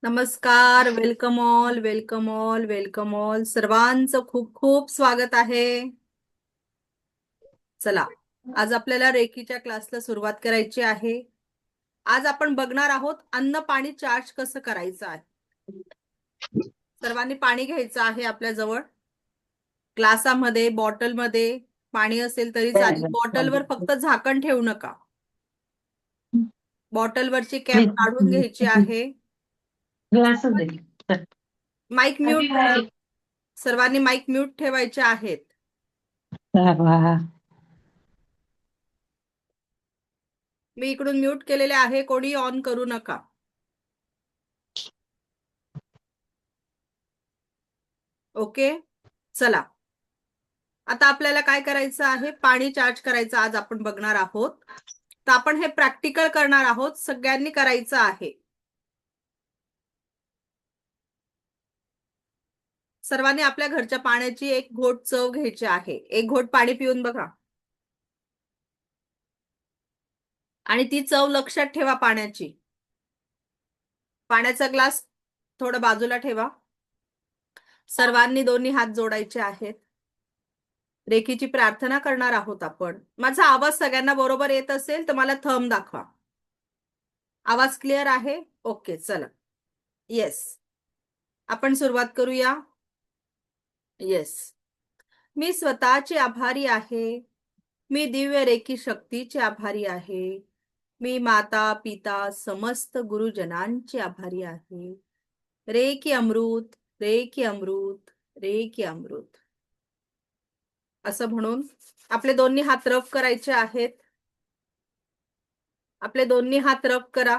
नमस्कार. Welcome all, welcome all, welcome all. सर्वांचं खूप खूप स्वागत आहे. चला, आज आपल्याला रेकीच्या क्लासला सुरुवात करायची आहे. आज आपण बघणार आहोत अन्न पाणी चार्ज कसं करायचं आहे. सर्वांनी पाणी घ्यायचं आहे आपल्या जवळ. ग्लासामध्ये, बॉटलमध्ये पाणी असेल तरी चालेल. बॉटलवर फक्त झाकण ठेवू नका. बॉटलवरची कॅप काढून घ्यायची आहे. ग्लासच दे. माईक म्यूट करा. सर्वांनी माईक म्यूट ठेवायचे आहेत. मी इकडून म्यूट केलेले आहे, कोणी ऑन करू नका. ओके, चला. आता आपल्याला काय करायचं आहे, पाणी चार्ज करायचं आज आपण बघणार आहोत. तर आपण हे प्रॅक्टिकल करणार आहोत, सगळ्यांनी करायचं आहे. सर्वांनी आपल्या घरच्या पाण्याची एक घोट चव घ्यायची आहे. एक घोट पाणी पिऊन बघा आणि ती चव लक्षात ठेवा पाण्याची. पाण्याचा ग्लास थोडा बाजूला ठेवा. सर्वांनी दोन्ही हात जोडायचे आहेत. रेखीची प्रार्थना करणार आहोत आपण. माझा आवाज सगळ्यांना बरोबर येत असेल तर मला थंब दाखवा. आवाज क्लिअर आहे? ओके, चला. येस, आपण सुरुवात करूया. येस. मी स्वतःचे आभारी आहे. मी दिव्य रेकी शक्तीचे आभारी आहे. मी माता पिता समस्त गुरुजनांचे आभारी आहे. रे की अमृत, रे की अमृत, रे की अमृत. असं म्हणून आपले दोन्ही हात रब करायचे आहेत. आपले दोन्ही हात रब करा.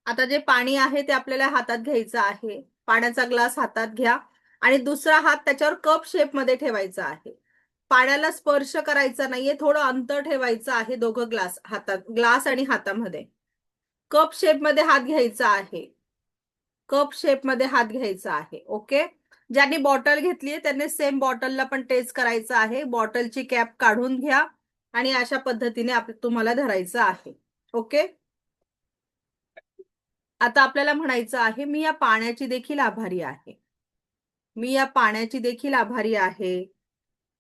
आता जे पाणी आहे ते आपल्याला हातात घ्यायचं आहे. पाण्याचा ग्लास हातात घ्या आणि दुसरा हात त्याच्यावर कप शेप मध्ये ठेवायचा आहे. पाण्याला स्पर्श करायचा नाहीये, थोडं अंतर ठेवायचं आहे. दोघं ग्लास आणि हातामध्ये कप शेप मध्ये हात घ्यायचा आहे. कप शेप मध्ये हात घ्यायचा आहे. ओके, ज्यांनी बॉटल घेतलीये त्यांनी सेम बॉटलला पण टेस्ट करायचं आहे. बॉटलची कॅप काढून घ्या आणि अशा पद्धतीने तुम्हाला धरायचं आहे. ओके, आता आपल्याला म्हणायचं आहे, मी या पाण्याची देखील आभारी आहे. मी या पाण्याची देखील आभारी आहे.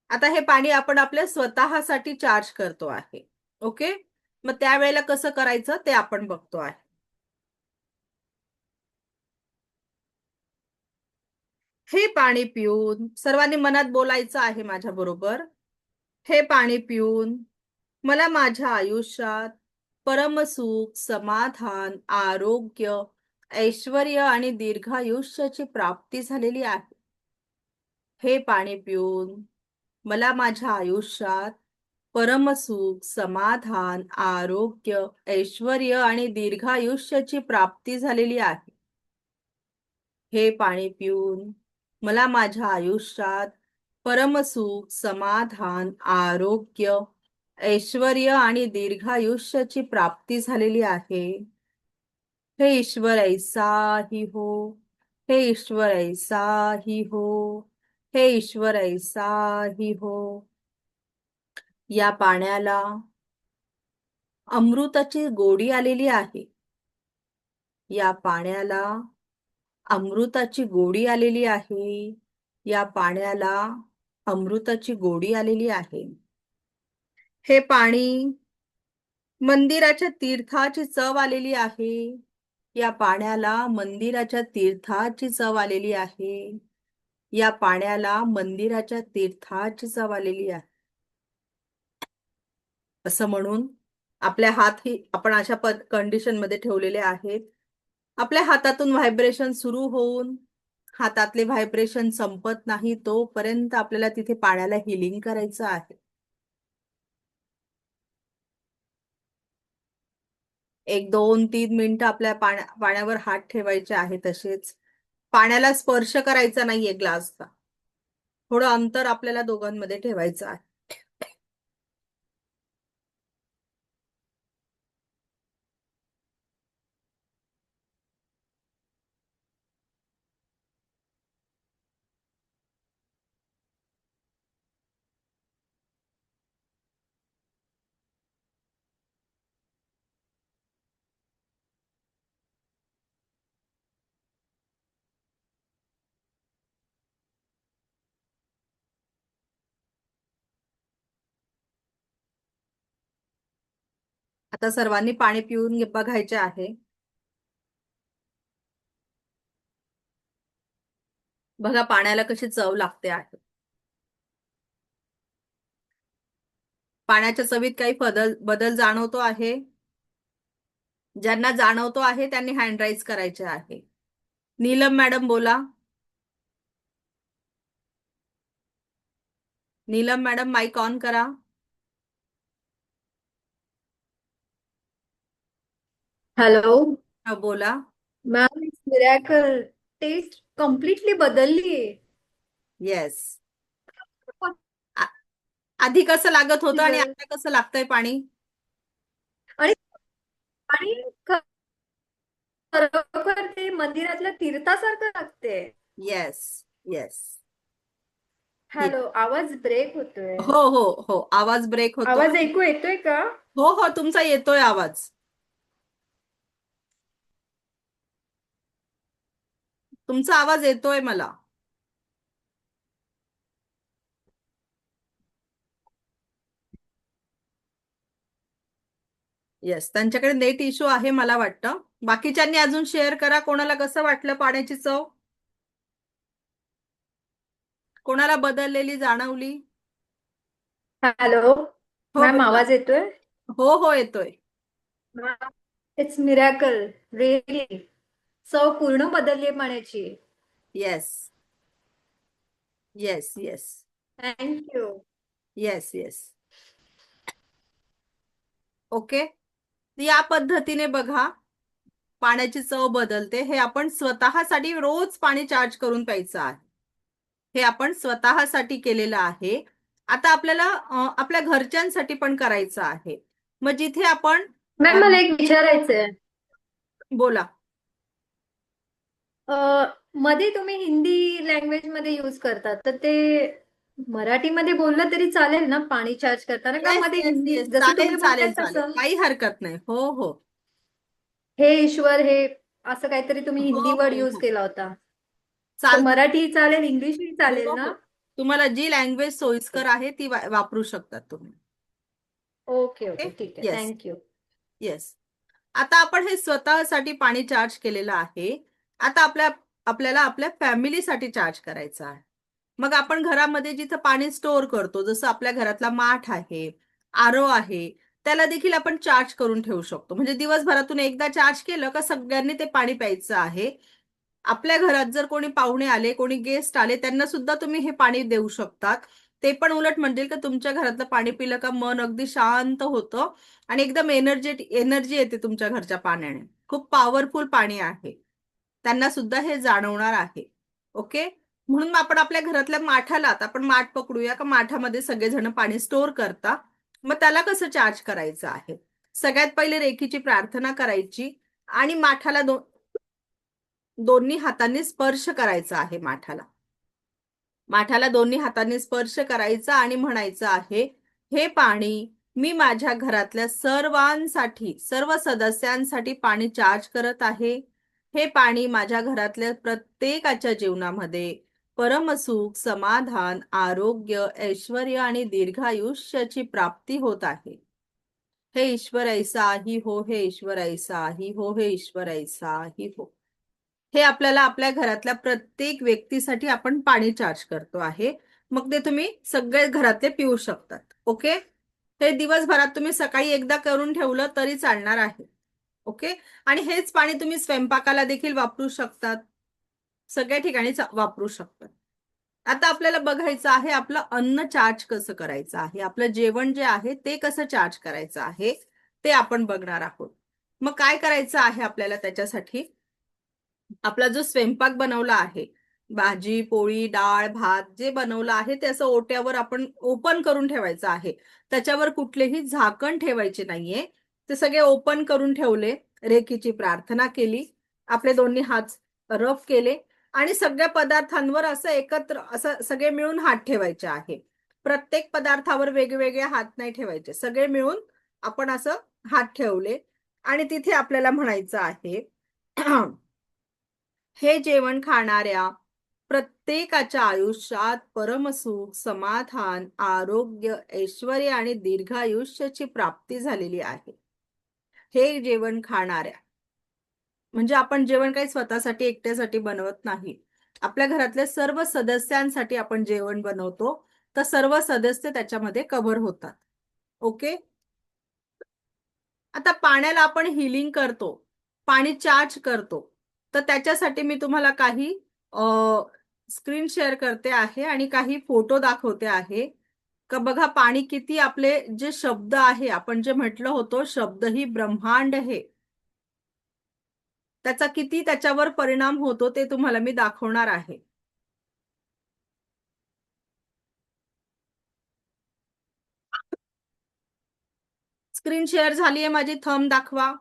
आता हे पाणी आपण आपल्या स्वतःसाठी चार्ज करतो आहे. ओके, मग त्यावेळेला कसं करायचं ते आपण बघतो आहे. हे पाणी पिऊन सर्वांनी मनात बोलायचं आहे माझ्या बरोबर. हे पाणी पिऊन मला माझ्या आयुष्यात परमसुख, समाधान, आरोग्य, ऐश्वर्य आणि दीर्घायुष्याची प्राप्ती झालेली आहे. हे पाणी पिऊन मला माझ्या आयुष्यात परमसुख, समाधान, आरोग्य, ऐश्वर्य आणि दीर्घायुष्याची प्राप्ती झालेली आहे. हे पाणी पिऊन मला माझ्या आयुष्यात परमसुख, समाधान, आरोग्य, ऐश्वर्य आणि दीर्घायुष्याची प्राप्ती झालेली आहे. हे ईश्वर ऐसा ही हो. हे ईश्वर ऐसा ही हो. हे ईश्वर ऐसा ही हो. या पाण्याला अमृताची गोडी आलेली आहे. या पाण्याला अमृताची गोडी आलेली आहे. या पाण्याला अमृताची गोडी आलेली आहे. हे पाणी मंदिराच्या तीर्थाची चव आलेली आहे. या पाण्याला मंदिराच्या तीर्थाची चव आलेली आहे. या पाण्याला मंदिराच्या तीर्थाची चव आलेली आहे. असं म्हणून आपल्या हात ही आपण अशा कंडिशन मध्ये ठेवलेले आहेत. आपल्या हातातून व्हायब्रेशन सुरू होऊन हातातले व्हायब्रेशन संपत नाही तोपर्यंत आपल्याला तिथे पाण्याला हिलिंग करायचं आहे. 1 2 3 मिनिटं आपल्या पाण्यावर हात ठेवायचे आहे. तसेच पाण्याला स्पर्श करायचा नाहीये ग्लासचा. थोडं अंतर आपल्याला दोघांमध्ये ठेवायचं आहे. आता सर्वांनी पाणी पिऊन बघायचे आहे. बघा पाण्याला कशी चव लागते आहे. पाण्याच्या चवीत काही बदल बदल जाणवतो आहे? ज्यांना जाणवतो आहे त्यांनी हँड राईज करायचे आहे. नीलम मॅडम बोला. नीलम मॅडम माइक ऑन करा. हॅलो बोला. मॅम, मिरॅकल टेस्ट कम्प्लिटली बदलली आहे. येस. आधी कसं लागत होतं आणि आता कसं लागतंय पाणी? आणि आणि खरोखर ते मंदिरातल्या तीर्थासारखं लागते. Yes yes. हॅलो, आवाज ब्रेक होतोय. हो हो हो, आवाज ब्रेक होतो. आवाज ऐकू येतोय का? हो हो, तुमचा येतोय आवाज. तुमचा आवाज येतोय मला. येस, त्यांच्याकडे नेट इश्यू आहे मला वाटतं. बाकीच्यांनी अजून शेअर करा, कोणाला कसं वाटलं पाण्याची चव, कोणाला बदललेली जाणवली. हॅलो हो मॅम, बोला. आवाज येतोय? हो हो येतोय. इट्स मिरॅकल, रिअली चव पूर्ण बदलली आहे पाण्याची. Yes yes yes thank you. Yes yes. Okay, या पद्धतीने बघा पाण्याची चव बदलते. हे आपण स्वतःसाठी रोज पाणी चार्ज करून प्यायचं आहे. हे आपण स्वतःसाठी केलेलं आहे. आता आपल्याला आपल्या घरच्यांसाठी पण करायचं आहे. मग जिथे आपण मॅम, मला एक विचारायचंय. बोला. मध्ये तुम्ही हिंदी लँग्वेज मध्ये युज करतात, तर ते मराठीमध्ये बोललं तरी चालेल ना पाणी चार्ज करताना? का येस मध्ये येस हिंदी येस, जसं चालेल तुम्ही चालेल बोलताय चालेल, तसं काही हरकत नाही. हो हो हे ईश्वर, हे असं काहीतरी तुम्ही हो हिंदी वर्ड हो यूज हो, केला होता, तर चालतं. मराठी चालेल, इंग्लिशही चालेल हो ना? हो, तुम्हाला जी लँग्वेज सोयीस्कर आहे ती वापरू शकतात तुम्ही. Okay okay. ओके, ठीक आहे, येस थँक्यू. येस. आता आपण हे स्वतःसाठी पाणी चार्ज केलेलं आहे. आता आपल्याला आपल्या फॅमिलीसाठी चार्ज करायचं आहे. मग आपण घरामध्ये जिथं पाणी स्टोअर करतो, जसं आपल्या घरातला माठ आहे, आरो आहे, त्याला देखील आपण चार्ज करून ठेवू शकतो. म्हणजे दिवसभरातून एकदा चार्ज केलं का सगळ्यांनी ते पाणी प्यायचं आहे. आपल्या घरात जर कोणी पाहुणे आले, कोणी गेस्ट आले, त्यांना सुद्धा तुम्ही हे पाणी देऊ शकतात. ते पण उलट म्हणतील की तुमच्या घरातलं पाणी पिलं का मन अगदी शांत होतं आणि एकदम एनर्जी येते तुमच्या घरच्या पाण्याने. खूप पॉवरफुल पाणी आहे. त्यांना सुद्धा हे जाणवणार आहे. ओके, म्हणून मग आपण आपल्या घरातल्या माठाला, आता आपण माठ पकडूया का, माठामध्ये सगळेजण पाणी स्टोअर करता. मग त्याला कसं चार्ज करायचं आहे? सगळ्यात पहिले रेखीची प्रार्थना करायची आणि माठाला दोन्ही हातांनी स्पर्श करायचा आहे. माठाला दोन्ही हातांनी स्पर्श करायचा आणि म्हणायचं आहे, हे पाणी मी माझ्या घरातल्या सर्वांसाठी, सर्व सदस्यांसाठी पाणी चार्ज करत आहे. हे पाणी माझ्या घरातल्या प्रत्येकाच्या जीवनामध्ये परमसुख, समाधान, आरोग्य, ऐश्वर्य आणि दीर्घायुष्याची प्राप्ती होत आहे. हे ईश्वर ऐसा ही हो, हे ईश्वर ऐसा ही हो, हे ईश्वर ऐसा ही हो. हे आपल्याला आपल्या घरातल्या प्रत्येक व्यक्तीसाठी आपण पाणी चार्ज करतो आहे. मग ते तुम्ही सगळे घरातले पिऊ शकतात. ओके, हे दिवसभरात तुम्ही सकाळी एकदा करून ठेवलं तरी चालणार आहे. ओके, आणि हेच पाणी तुम्ही स्वयंपाकाला देखील वापरू शकतात, सगळ्या ठिकाणी वापरू शकतात. आता आपल्याला बघायचं आहे आपलं अन्न चार्ज कसं करायचं आहे, आपलं जेवण जे आहे ते कसं चार्ज करायचं आहे ते आपण बघणार आहोत. मग काय करायचं आहे आपल्याला? त्याच्यासाठी आपला जो स्वयंपाक बनवला आहे, भाजी पोळी डाळ भात जे बनवलं आहे ते असं ओट्यावर आपण ओपन करून ठेवायचं आहे. त्याच्यावर कुठलेही झाकण ठेवायचे नाहीये. ते सगळे ओपन करून ठेवले, रेखीची प्रार्थना केली, आपले दोन्ही हात रफ केले आणि सगळ्या पदार्थांवर असं एकत्र असं सगळे मिळून हात ठेवायचे आहे. प्रत्येक पदार्थावर वेगवेगळे हात नाही ठेवायचे, सगळे मिळून आपण असं हात ठेवले आणि तिथे आपल्याला म्हणायचं आहे हे जेवण खाणाऱ्या प्रत्येकाच्या आयुष्यात परमसुख, समाधान, आरोग्य, ऐश्वर्य आणि दीर्घायुष्याची प्राप्ती झालेली आहे. हे जेवण खाणाऱ्या, म्हणजे आपण जेवण काही स्वतःसाठी एकट्यासाठी बनवत नाही, आपल्या घरातल्या सर्व सदस्यांसाठी आपण जेवण बनवतो, तर सर्व सदस्य त्याच्यामध्ये कव्हर होतात. ओके. आता पाण्याला आपण हिलिंग करतो, पाणी चार्ज करतो, तर त्याच्यासाठी मी तुम्हाला काही स्क्रीन शेअर करते आहे आणि काही फोटो दाखवते आहे का बघा पाणी किती, आपले जे शब्द आहे, आपण जे म्हटलं होतं शब्द ही ब्रह्मांड आहे, त्याचा किती त्याच्यावर परिणाम होतो ते तुम्हाला मी दाखवणार आहे. स्क्रीन शेअर झाली आहे माझी, थंब दाखवा.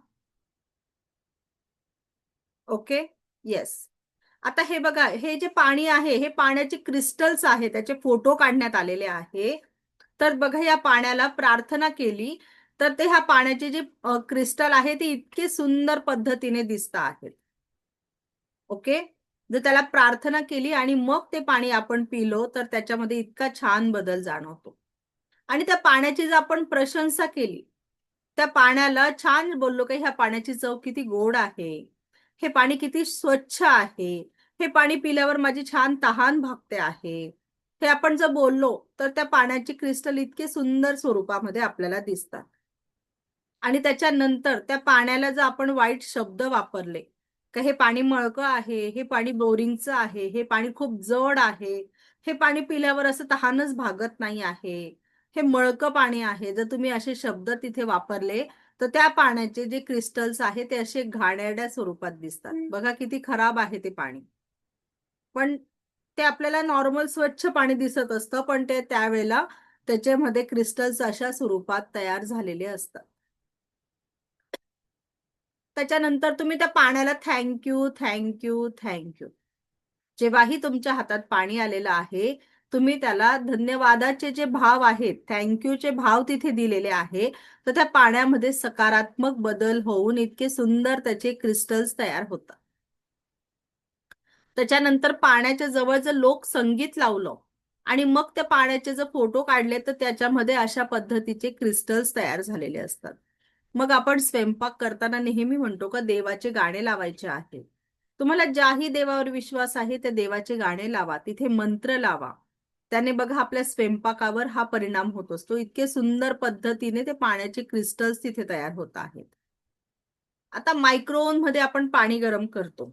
ओके. येस. आता हे बघा, हे जे पाणी आहे हे पाण्याचे क्रिस्टल्स आहे, त्याचे फोटो काढण्यात आलेले आहे. तर बघा या पाण्याला प्रार्थना केली तर ते ह्या पाण्याचे जे क्रिस्टल आहे ते इतके सुंदर पद्धतीने दिसत आहेत. ओके. जर त्याला प्रार्थना केली आणि मग ते पाणी आपण पिलो तर त्याच्यामध्ये इतका छान बदल जाणवतो. आणि त्या पाण्याची जर आपण प्रशंसा केली, त्या पाण्याला छान बोललो की ह्या पाण्याची चव किती गोड आहे, हे पाणी किती स्वच्छ आहे, हे पाणी पिल्यावर माझी छान तहान भागते आहे, हे आपण जर बोललो तर त्या पाण्याची क्रिस्टल इतके सुंदर स्वरूपामध्ये आपल्याला दिसतात. आणि त्याच्यानंतर त्या पाण्याला जर आपण वाईट शब्द वापरले का हे पाणी मळकं आहे, हे पाणी बोरिंगचं आहे, हे पाणी खूप जड आहे, हे पाणी पिल्यावर असं तहानच भागत नाही आहे, हे मळकं पाणी आहे, जर तुम्ही असे शब्द तिथे वापरले तर त्या पाण्याचे जे क्रिस्टल्स आहे ते असे घाणेरड्या स्वरूपात दिसतात. बघा किती खराब आहे ते पाणी. पण ते आपल्याला नॉर्मल स्वच्छ पाणी दिसत असतं, पण ते त्यावेळेला त्याच्यामध्ये क्रिस्टल्स अशा स्वरूपात तयार झालेले असतात. त्याच्यानंतर तुम्ही त्या पाण्याला थँक्यू थँक्यू थँक्यू, जेव्हाही तुमच्या हातात पाणी आलेलं आहे तुम्ही त्याला धन्यवादाचे जे भाव आहेत, थँक्यूचे भाव तिथे दिलेले आहे, तर त्या पाण्यामध्ये सकारात्मक बदल होऊन इतके सुंदर त्याचे क्रिस्टल्स तयार होतात. त्याच्यानंतर पाण्याच्या जवळ जर लोक संगीत लावलं आणि मग त्या पाण्याचे जर फोटो काढले तर त्याच्यामध्ये अशा पद्धतीचे क्रिस्टल्स तयार झालेले असतात. मग आपण स्वयंपाक करताना नेहमी म्हणतो का देवाचे गाणे लावायचे आहेत. तुम्हाला ज्याही देवावर विश्वास आहे त्या देवाचे गाणे लावा, तिथे मंत्र लावा, त्याने बघा आपल्या स्वयंपाकावर हा परिणाम होत असतो. इतके सुंदर पद्धतीने ते पाण्याचे क्रिस्टल्स तिथे तयार होत आहेत. आता मायक्रोवेव्ह मध्ये आपण पाणी गरम करतो,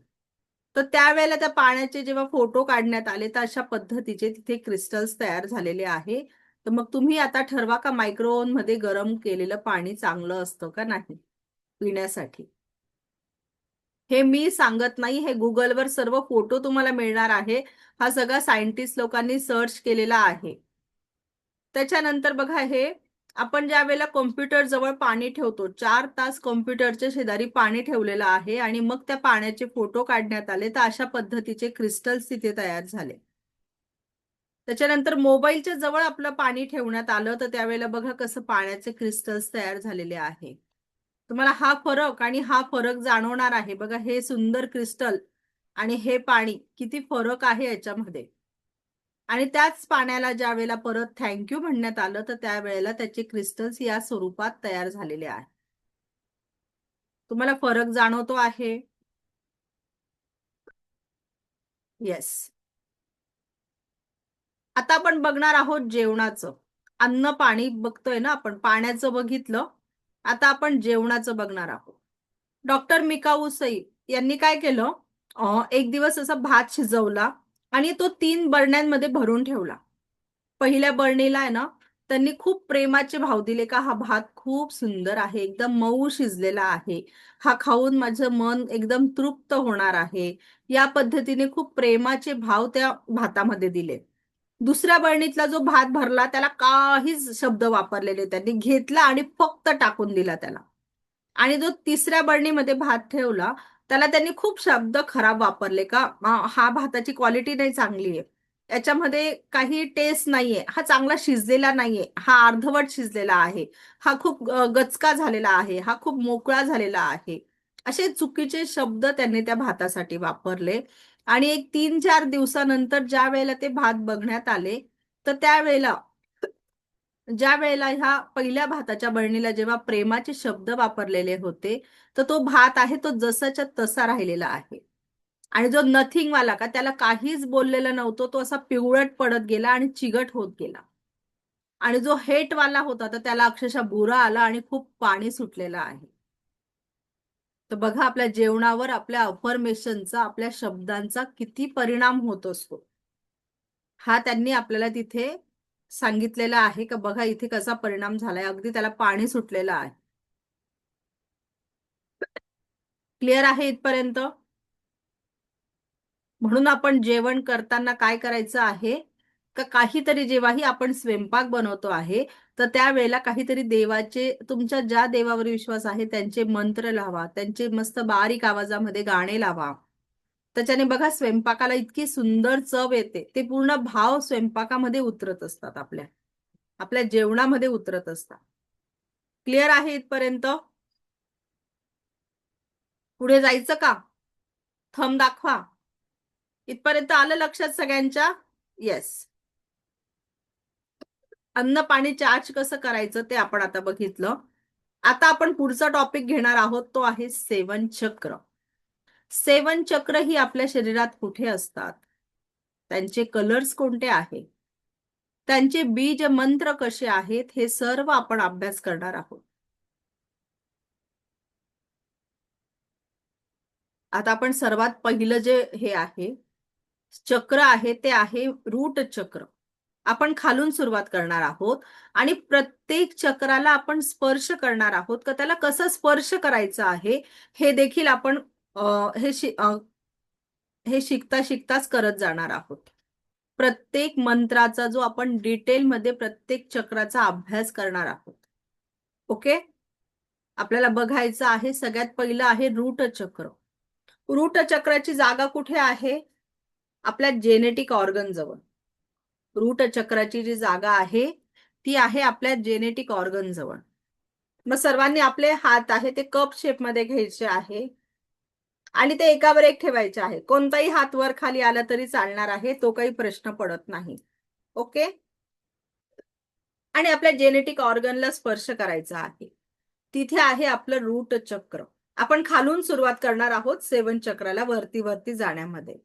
तर त्यावेळेला त्या पाण्याचे जेव्हा फोटो काढण्यात आले तर अशा पद्धतीचे तिथे क्रिस्टल्स तयार झालेले आहे. तर मग तुम्ही आता ठरवा का मायक्रोवेव्ह मध्ये गरम केलेलं पाणी चांगलं असतं का नाही पिण्यासाठी. हे मी सांगत नाही, हे गुगलवर सर्व फोटो तुम्हाला मिळणार आहे, हा सगळा सायंटिस्ट लोकांनी सर्च केलेला आहे. त्याच्यानंतर बघा, हे आपण ज्या वेळेला कॉम्प्युटर जवळ पाणी ठेवतो, 4 तास कॉम्प्युटरच्या शेजारी पाणी ठेवलेलं आहे आणि मग त्या पाण्याचे फोटो काढण्यात आले तर अशा पद्धतीचे क्रिस्टल्स तिथे तयार झाले. त्याच्यानंतर मोबाईलच्या जवळ आपलं पाणी ठेवण्यात आलं तर त्यावेळेला बघा कसं पाण्याचे क्रिस्टल्स तयार झालेले आहे. तुम्हाला हा फरक आणि हा फरक जाणवणार आहे. बघा हे सुंदर क्रिस्टल आणि हे पाणी किती फरक आहे याच्यामध्ये. आणि त्याच पाण्याला ज्या वेळेला परत थँक्यू म्हणण्यात आलं तर त्यावेळेला त्याचे क्रिस्टल्स या स्वरूपात तयार झालेले आहे. तुम्हाला फरक जाणवतो आहे? येस. आता आपण बघणार आहोत जेवणाचं. अन्न पाणी बघतोय ना आपण, पाण्याचं बघितलं, आता आपण जेवणाचं बघणार आहोत. डॉक्टर मिकाऊ सई यांनी काय केलं, एक दिवस असा भात शिजवला आणि तो 3 बरण्यांमध्ये भरून ठेवला. पहिल्या बरणीला आहे ना त्यांनी खूप प्रेमाचे भाव दिले का हा भात खूप सुंदर आहे, एकदम मऊ शिजलेला आहे, हा खाऊन माझं मन एकदम तृप्त होणार आहे, या पद्धतीने खूप प्रेमाचे भाव त्या भातामध्ये दिले. दुसऱ्या बरणीतला जो भात भरला त्याला काहीच शब्द वापरलेले त्यांनी, घेतला आणि फक्त टाकून दिला त्याला. आणि जो तिसऱ्या बरणीमध्ये भात ठेवला त्याला त्यांनी खूप शब्द खराब वापरले का हा भाताची क्वालिटी नाही चांगली आहे, याच्यामध्ये काही टेस्ट नाहीये, हा चांगला शिजलेला नाहीये, हा अर्धवट शिजलेला आहे, हा खूप गचका झालेला आहे, हा खूप मोकळा झालेला आहे, असे चुकीचे शब्द त्यांनी त्या भातासाठी वापरले. आणि एक 3-4 दिवसानंतर ज्या वेळेला ते भात बघण्यात आले तर त्यावेळेला ज्या वेळेला ह्या पहिल्या भाताच्या बरणीला जेव्हा प्रेमाचे शब्द वापरलेले होते, तर तो भात आहे तो जसाच्या तसा राहिलेला आहे. आणि जो नथिंग वाला का त्याला काहीच बोललेलं नव्हतं, तो असा पिवळट पडत गेला आणि चिगट होत गेला. आणि जो हेट वाला होता तर त्याला अक्षरशः बुरा आला आणि खूप पाणी सुटलेलं आहे. तर बघा आपल्या जेवणावर आपल्या अफर्मेशनचा, आपल्या शब्दांचा किती परिणाम होत असतो, हा त्यांनी आपल्याला तिथे सांगितलेला आहे. का बघा इथे कसा परिणाम झालाय, अगदी त्याला पाणी सुटलेलं आहे. क्लिअर आहे इथपर्यंत? म्हणून आपण जेवण करताना काय करायचं आहे, का काहीतरी जेव्हाही आपण स्वयंपाक बनवतो आहे तर त्यावेळेला काहीतरी देवाचे, तुमच्या ज्या देवावर विश्वास आहे त्यांचे मंत्र लावा, त्यांचे मस्त बारीक आवाजामध्ये गाणे लावा. त्याच्याने बघा स्वयंपाकाला इतकी सुंदर चव येते. ते पूर्ण भाव स्वयंपाकामध्ये उतरत असतात, आपल्या आपल्या जेवणामध्ये उतरत असतात. क्लिअर आहे इथपर्यंत? पुढे जायचं का? थंब दाखवा. इथपर्यंत आलं लक्षात सगळ्यांच्या? येस. अन्न पाणी चार्ज कसं करायचं ते आपण आता बघितलं. आता आपण पुढचा टॉपिक घेणार आहोत, तो आहे सेवन चक्र. सेवन चक्र ही आपल्या शरीरात कुठे असतात, त्यांचे कलर्स कोणते आहेत, त्यांचे बीज मंत्र कसे आहेत, हे सर्व आपण अभ्यास करणार आहोत. आता आपण सर्वात पहिलं जे हे आहे चक्र आहे ते आहे रूट चक्र. आपण खालून सुरुवात करणार आहोत आणि प्रत्येक चक्राला आपण स्पर्श करणार आहोत. का त्याला कसं स्पर्श करायचं आहे हे देखील आपण हे शिकता शिकताच करत जाणार आहोत. प्रत्येक मंत्राचा जो आपण डिटेलमध्ये प्रत्येक चक्राचा अभ्यास करणार आहोत. ओके, आपल्याला बघायचं आहे. सगळ्यात पहिलं आहे रूट चक्र. रूट चक्राची जागा कुठे आहे? आपल्या जेनेटिक ऑर्गन जवळ. रूट चक्राची जी जागा आहे ती आहे आपल्या जेनेटिक ऑर्गन जवळ. मग सर्वांनी आपले हात आहे ते कप शेप मध्ये घ्यायचे आहे आणि ते एकावर एक ठेवायचे आहे. कोणताही हात वर खाली आला तरी चालणार आहे, तो काही प्रश्न पडत नाही. ओके, आणि आपल्या जेनेटिक ऑर्गनला स्पर्श करायचा आहे. तिथे आहे आपलं रूट चक्र. आपण खालून सुरुवात करणार आहोत सेवन चक्राला वरती वरती जाण्यामध्ये.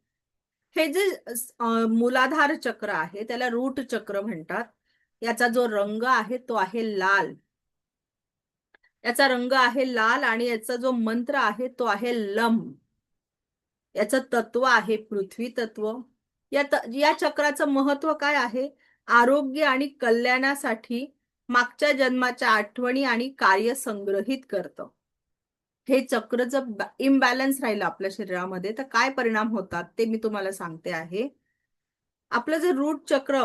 हे जे मूलाधार चक्र आहे त्याला रूट चक्र म्हणतात. याचा जो रंग आहे तो आहे लाल. याचा रंग आहे लाल आणि याचा जो मंत्र आहे तो आहे लम. याचं तत्व आहे पृथ्वी तत्व. या चक्राचं महत्व काय आहे? आरोग्य आणि कल्याणासाठी मागच्या जन्माच्या आठवणी आणि कार्य संग्रहित करतं. हे चक्र जर इम्बॅलन्स राहिलं आपल्या शरीरामध्ये तर काय परिणाम होतात ते मी तुम्हाला सांगते आहे. आपलं जे रूट चक्र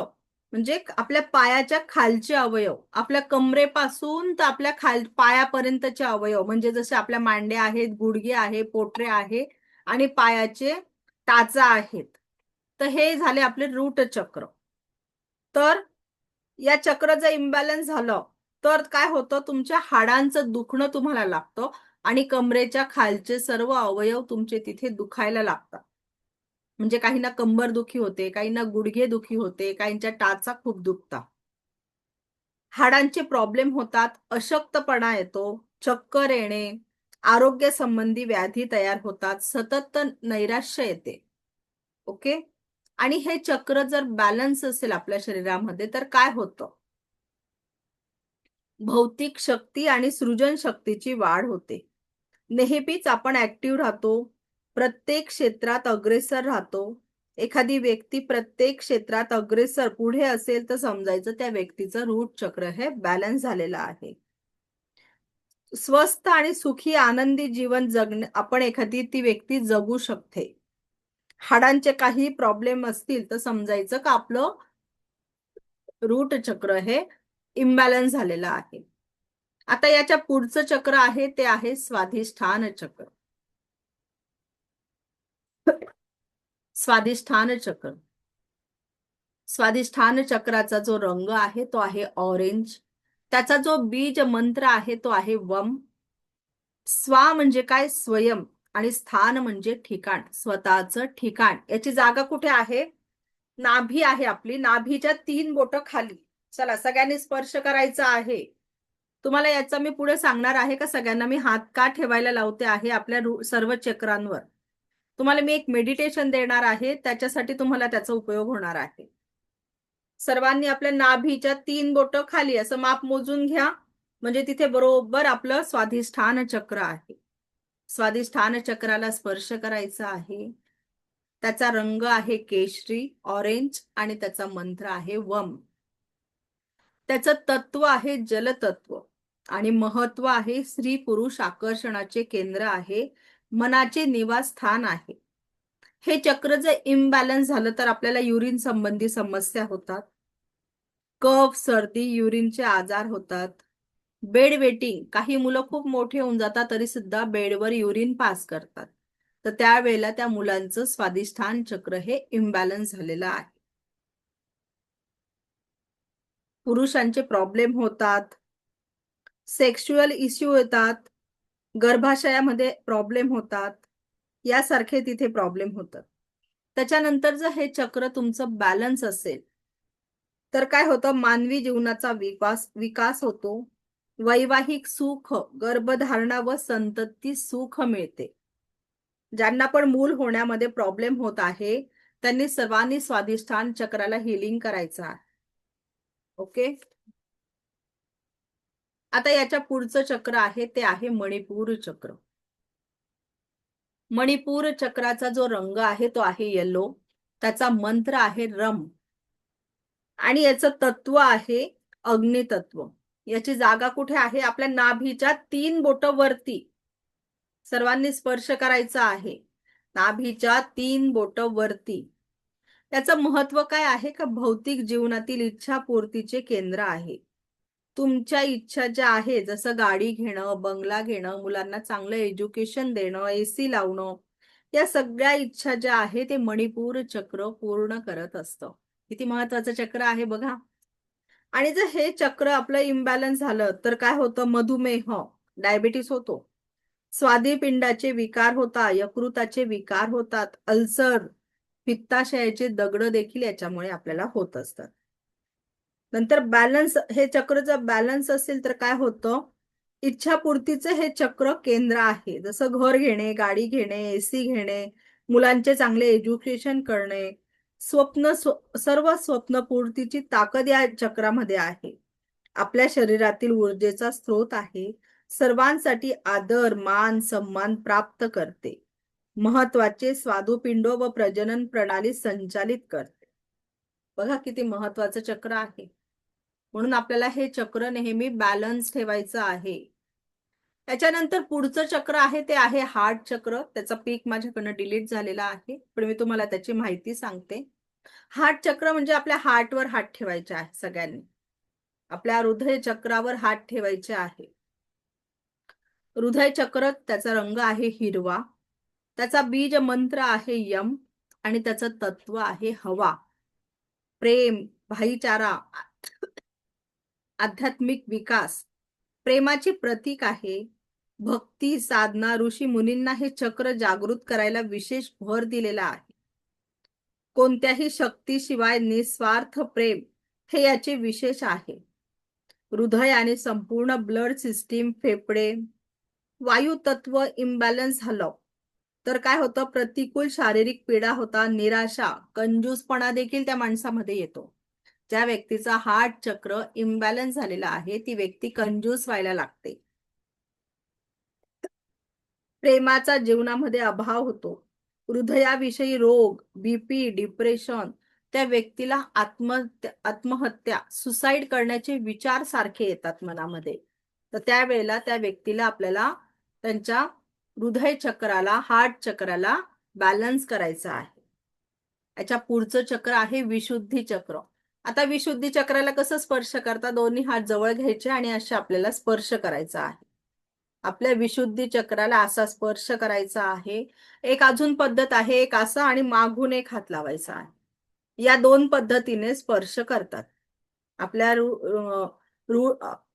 म्हणजे आपल्या पायाच्या खालचे अवयव, आपल्या कमरेपासून तर आपल्या पायापर्यंतचे अवयव, म्हणजे जसे आपल्या मांड्या आहेत, गुडघे आहे, पोटरे आहे आणि पायाचे टाचा आहेत, तर हे झाले आपले रूट चक्र. तर या चक्र जर इम्बॅलन्स झालं तर काय होतं? तुमच्या हाडांचं दुखणं तुम्हाला लागतं आणि कमरेच्या खालचे सर्व अवयव तुमचे तिथे दुखायला लागतात. म्हणजे काहींना कंबर दुखी होते, काहींना गुडघे दुखी होते, काहींच्या टाचा खूप दुखतात, हाडांचे प्रॉब्लेम होतात, अशक्तपणा येतो, चक्कर येणे, आरोग्य संबंधी व्याधी तयार होतात, सतत नैराश्य येते. ओके, आणि हे चक्र जर बॅलन्स असेल आपल्या शरीरामध्ये तर काय होतं? भौतिक शक्ती आणि सृजन शक्तीची वाढ होते. नेहमीच आपण ऍक्टिव्ह राहतो, प्रत्येक क्षेत्रात अग्रेसर राहतो. एखादी व्यक्ती प्रत्येक क्षेत्रात अग्रेसर पुढे असेल तर समजायचं त्या व्यक्तीचं रूट चक्र हे बॅलन्स झालेलं आहे. स्वस्थ आणि सुखी आनंदी जीवन आपण एखादी ती व्यक्ती जगू शकते. हाडांचे काही प्रॉब्लेम असतील तर समजायचं का आपलं रूट चक्र हे इम्बॅलन्स झालेलं आहे. आता याच्या पुढचं चक्र आहे ते आहे स्वाधिष्ठान चक्र. स्वाधिष्ठान चक्र. स्वाधिष्ठान चक्राचा जो रंग आहे तो आहे ऑरेंज. त्याचा जो बीज मंत्र आहे तो आहे वम. स्वा म्हणजे काय? स्वयं. आणि स्थान म्हणजे ठिकाण, स्वतःचं ठिकाण. याची जागा कुठे आहे? नाभी आहे आपली. नाभीच्या 3 बोटं खाली चला, सगळ्यांनी स्पर्श करायचा आहे. तुम्हाला याचा मी पुढे सांगणार आहे का सगळ्यांना मी हात का ठेवायला लावते आहे आपल्या सर्व चक्रांवर. तुम्हाला मी एक मेडिटेशन देणार आहे, त्याच्यासाठी तुम्हाला त्याचा उपयोग होणार आहे. सर्वांनी आपल्या नाभीच्या 3 बोटं खाली असं माप मोजून घ्या, म्हणजे तिथे बरोबर आपलं स्वाधिष्ठान चक्र आहे. स्वाधिष्ठान चक्राला स्पर्श करायचा आहे. त्याचा रंग आहे केशरी, ऑरेंज, आणि त्याचा मंत्र आहे वम. त्याचं तत्व आहे जलतत्व आणि महत्व आहे स्त्री पुरुष आकर्षणाचे केंद्र आहे, मनाचे निवासस्थान आहे. हे चक्र जर इम्बॅलन्स झालं तर आपल्याला युरिन संबंधी समस्या होतात, कफ, सर्दी, युरिनचे आजार होतात, बेड वेटिंग. काही मुलं खूप मोठे होऊन जातात तरी सुद्धा बेडवर युरिन पास करतात, तर त्यावेळेला त्या मुलांचं स्वाधिष्ठान चक्र हे इम्बॅलन्स झालेलं आहे. पुरुषांचे प्रॉब्लेम होतात, सेक्शुअल इश्यू येतात, गर्भाशयामध्ये प्रॉब्लेम होतात, यासारखे तिथे प्रॉब्लेम होतात. त्याच्यानंतर जर हे चक्र तुमचं बॅलन्स असेल तर काय होतं, मानवी जीवनाचा विकास होतो, वैवाहिक सुख, गर्भधारणा व संतती सुख मिळते. ज्यांना पण मूल होण्यामध्ये प्रॉब्लेम होत आहे त्यांनी सर्वांनी स्वाधिष्ठान चक्राला हिलिंग करायचं आहे. ओके. आता याच्या पुढचं चक्र आहे ते आहे मणिपूर चक्र. मणिपूर चक्राचा जो रंग आहे तो आहे येलो, त्याचा मंत्र आहे रम, आणि याचं तत्व आहे अग्नितत्व. याची जागा कुठे आहे, आपल्या नाभीच्या 3 बोटं वरती सर्वांनी स्पर्श करायचा आहे, नाभीच्या 3 बोटं वरती. त्याचं महत्व काय आहे का, भौतिक जीवनातील इच्छा पूर्तीचे केंद्र आहे. तुमच्या इच्छा ज्या आहे, जसं गाडी घेणं, बंगला घेणं, मुलांना चांगलं एज्युकेशन देणं, एसी लावणं, या सगळ्या इच्छा ज्या आहे ते मणिपूर चक्र पूर्ण करत असतं. किती महत्वाचं चक्र आहे बघा. आणि जर हे चक्र आपलं इम्बॅलन्स झालं तर काय होतं, मधुमेह, डायबिटीस होतो, स्वादिपिंडाचे विकार होतात, यकृताचे विकार होतात, अल्सर, पित्ताशयाचे दगड देखील याच्यामुळे आपल्याला होत असतात. नंतर बॅलन्स, हे चक्र जर बॅलन्स असेल तर काय होतं, इच्छापूर्तीचे हे चक्र केंद्र आहे. जसं घर घेणे, गाडी घेणे, एसी घेणे, मुलांचे चांगले एज्युकेशन करणे, सर्व स्वप्नपूर्तीची ताकद या चक्रामध्ये आहे. आपल्या शरीरातील ऊर्जेचा स्रोत आहे, सर्वांसाठी आदर, मान, सन्मान प्राप्त करते, महत्वाचे स्वादुपिंड व प्रजनन प्रणाली संचालित करते. बघा किती महत्वाचं चक्र आहे. म्हणून आपल्याला हे चक्र नेहमी बॅलन्स ठेवायचं आहे. त्याच्यानंतर पुढचं चक्र आहे ते आहे हार्ट चक्र. त्याचा पीक माझ्याकडनं डिलीट झालेला आहे, पण मी तुम्हाला त्याची माहिती सांगते. हार्ट चक्र म्हणजे आपल्या हार्टवर हात ठेवायचे आहे सगळ्यांनी, आपल्या हृदय चक्रावर हात ठेवायचे आहे. हृदय चक्र, त्याचा रंग आहे हिरवा, त्याचा बीज मंत्र आहे यम, आणि त्याचं तत्व आहे हवा. प्रेम, भाईचारा, आध्यात्मिक विकास, प्रेमाचे प्रतीक आहे. भक्ती, साधना, ऋषी मुनींना हे चक्र जागृत करायला विशेष भर दिलेला आहे. कोणत्याही शक्तीशिवाय निस्वार्थ प्रेम हे याचे विशेष आहे. हृदय आणि संपूर्ण ब्लड सिस्टीम, फेफडे, वायू तत्व इम्बॅलन्स झालं तर काय होतं, प्रतिकूल शारीरिक पीडा होता, निराशा, कंजूसपणा देखील त्या माणसामध्ये येतो. ज्या व्यक्तीचा हार्ट चक्र इम्बॅलन्स झालेला आहे ती व्यक्ती कंजूस व्हायला लागते. प्रेमाचा जीवनामध्ये अभाव होतो, हृदयाविषयी रोग, बीपी, डिप्रेशन, त्या व्यक्तीला आत्महत्या, सुसाईड करण्याचे विचार सारखे येतात मनामध्ये. तर त्यावेळेला त्या व्यक्तीला आपल्याला त्यांच्या हृदय चक्राला, हार्ट चक्राला बॅलन्स करायचं आहे. याच्या पुढचं चक्र आहे विशुद्धी चक्र. आता विशुद्धी चक्राला कसं स्पर्श करता, दोन्ही हात जवळ घ्यायचे आणि असे आपल्याला स्पर्श करायचा आहे. आपल्या विशुद्धी चक्राला असा स्पर्श करायचा आहे. एक अजून पद्धत आहे, एक असा आणि मागून एक हात लावायचा आहे. या 2 पद्धतीने स्पर्श करतात. आपल्या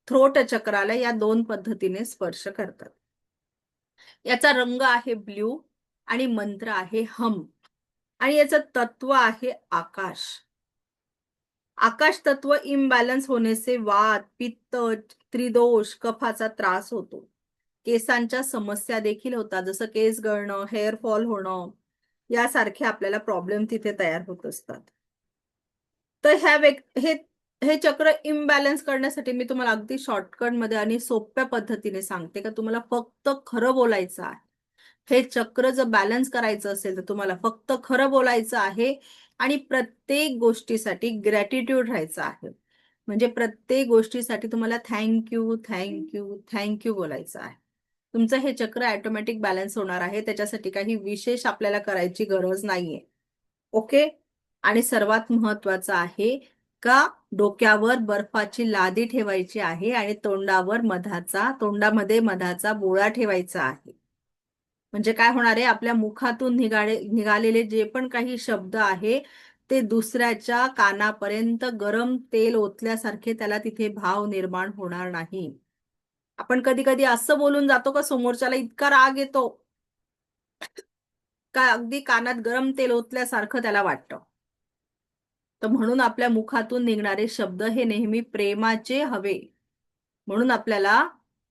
थ्रोट चक्राला या 2 पद्धतीने स्पर्श करतात. याचा रंग आहे ब्ल्यू आणि मंत्र आहे हम, आणि याचं तत्व आहे आकाश. आकाश तत्व इम्बॅलन्स होने से वात, पित्त, त्रिदोष, कफाचा त्रास होतो. केसांच्या समस्या देखील होतात, जसं केस गळणं, हेअर फॉल होणं, यासारखे आपल्याला प्रॉब्लेम तिथे तयार होत असतात. तर हे चक्र इम्बॅलन्स करण्यासाठी मी तुम्हाला अगदी शॉर्टकट मध्ये आणि सोप्या पद्धतीने सांगते का तुम्हाला फक्त खरं बोलायचं आहे. हे चक्र जर बॅलन्स करायचं असेल तर तुम्हाला फक्त खरं बोलायचं आहे आणि प्रत्येक गोष्टीसाठी ग्रॅटिट्यूड राहायचं आहे. म्हणजे प्रत्येक गोष्टीसाठी तुम्हाला थँक्यू थँक्यू थँक्यू बोलायचं आहे. तुमचं हे चक्र ऑटोमॅटिक बॅलन्स होणार आहे. त्याच्यासाठी काही विशेष आपल्याला करायची गरज नाहीये. ओके. आणि सर्वात महत्वाचं आहे का डोक्यावर बर्फाची लादी ठेवायची आहे आणि तोंडामध्ये मधाचा बोळा ठेवायचा आहे. म्हणजे काय होणार आहे, आपल्या मुखातून निघालेले जे पण काही शब्द आहे ते दुसऱ्याच्या कानापर्यंत गरम तेल ओतल्यासारखे त्याला तिथे भाव निर्माण होणार नाही. आपण कधी कधी असं बोलून जातो का समोरच्याला इतका राग येतो का अगदी कानात गरम तेल ओतल्यासारखं त्याला वाटतं. तर म्हणून आपल्या मुखातून निघणारे शब्द हे नेहमी प्रेमाचे हवे. म्हणून आपल्याला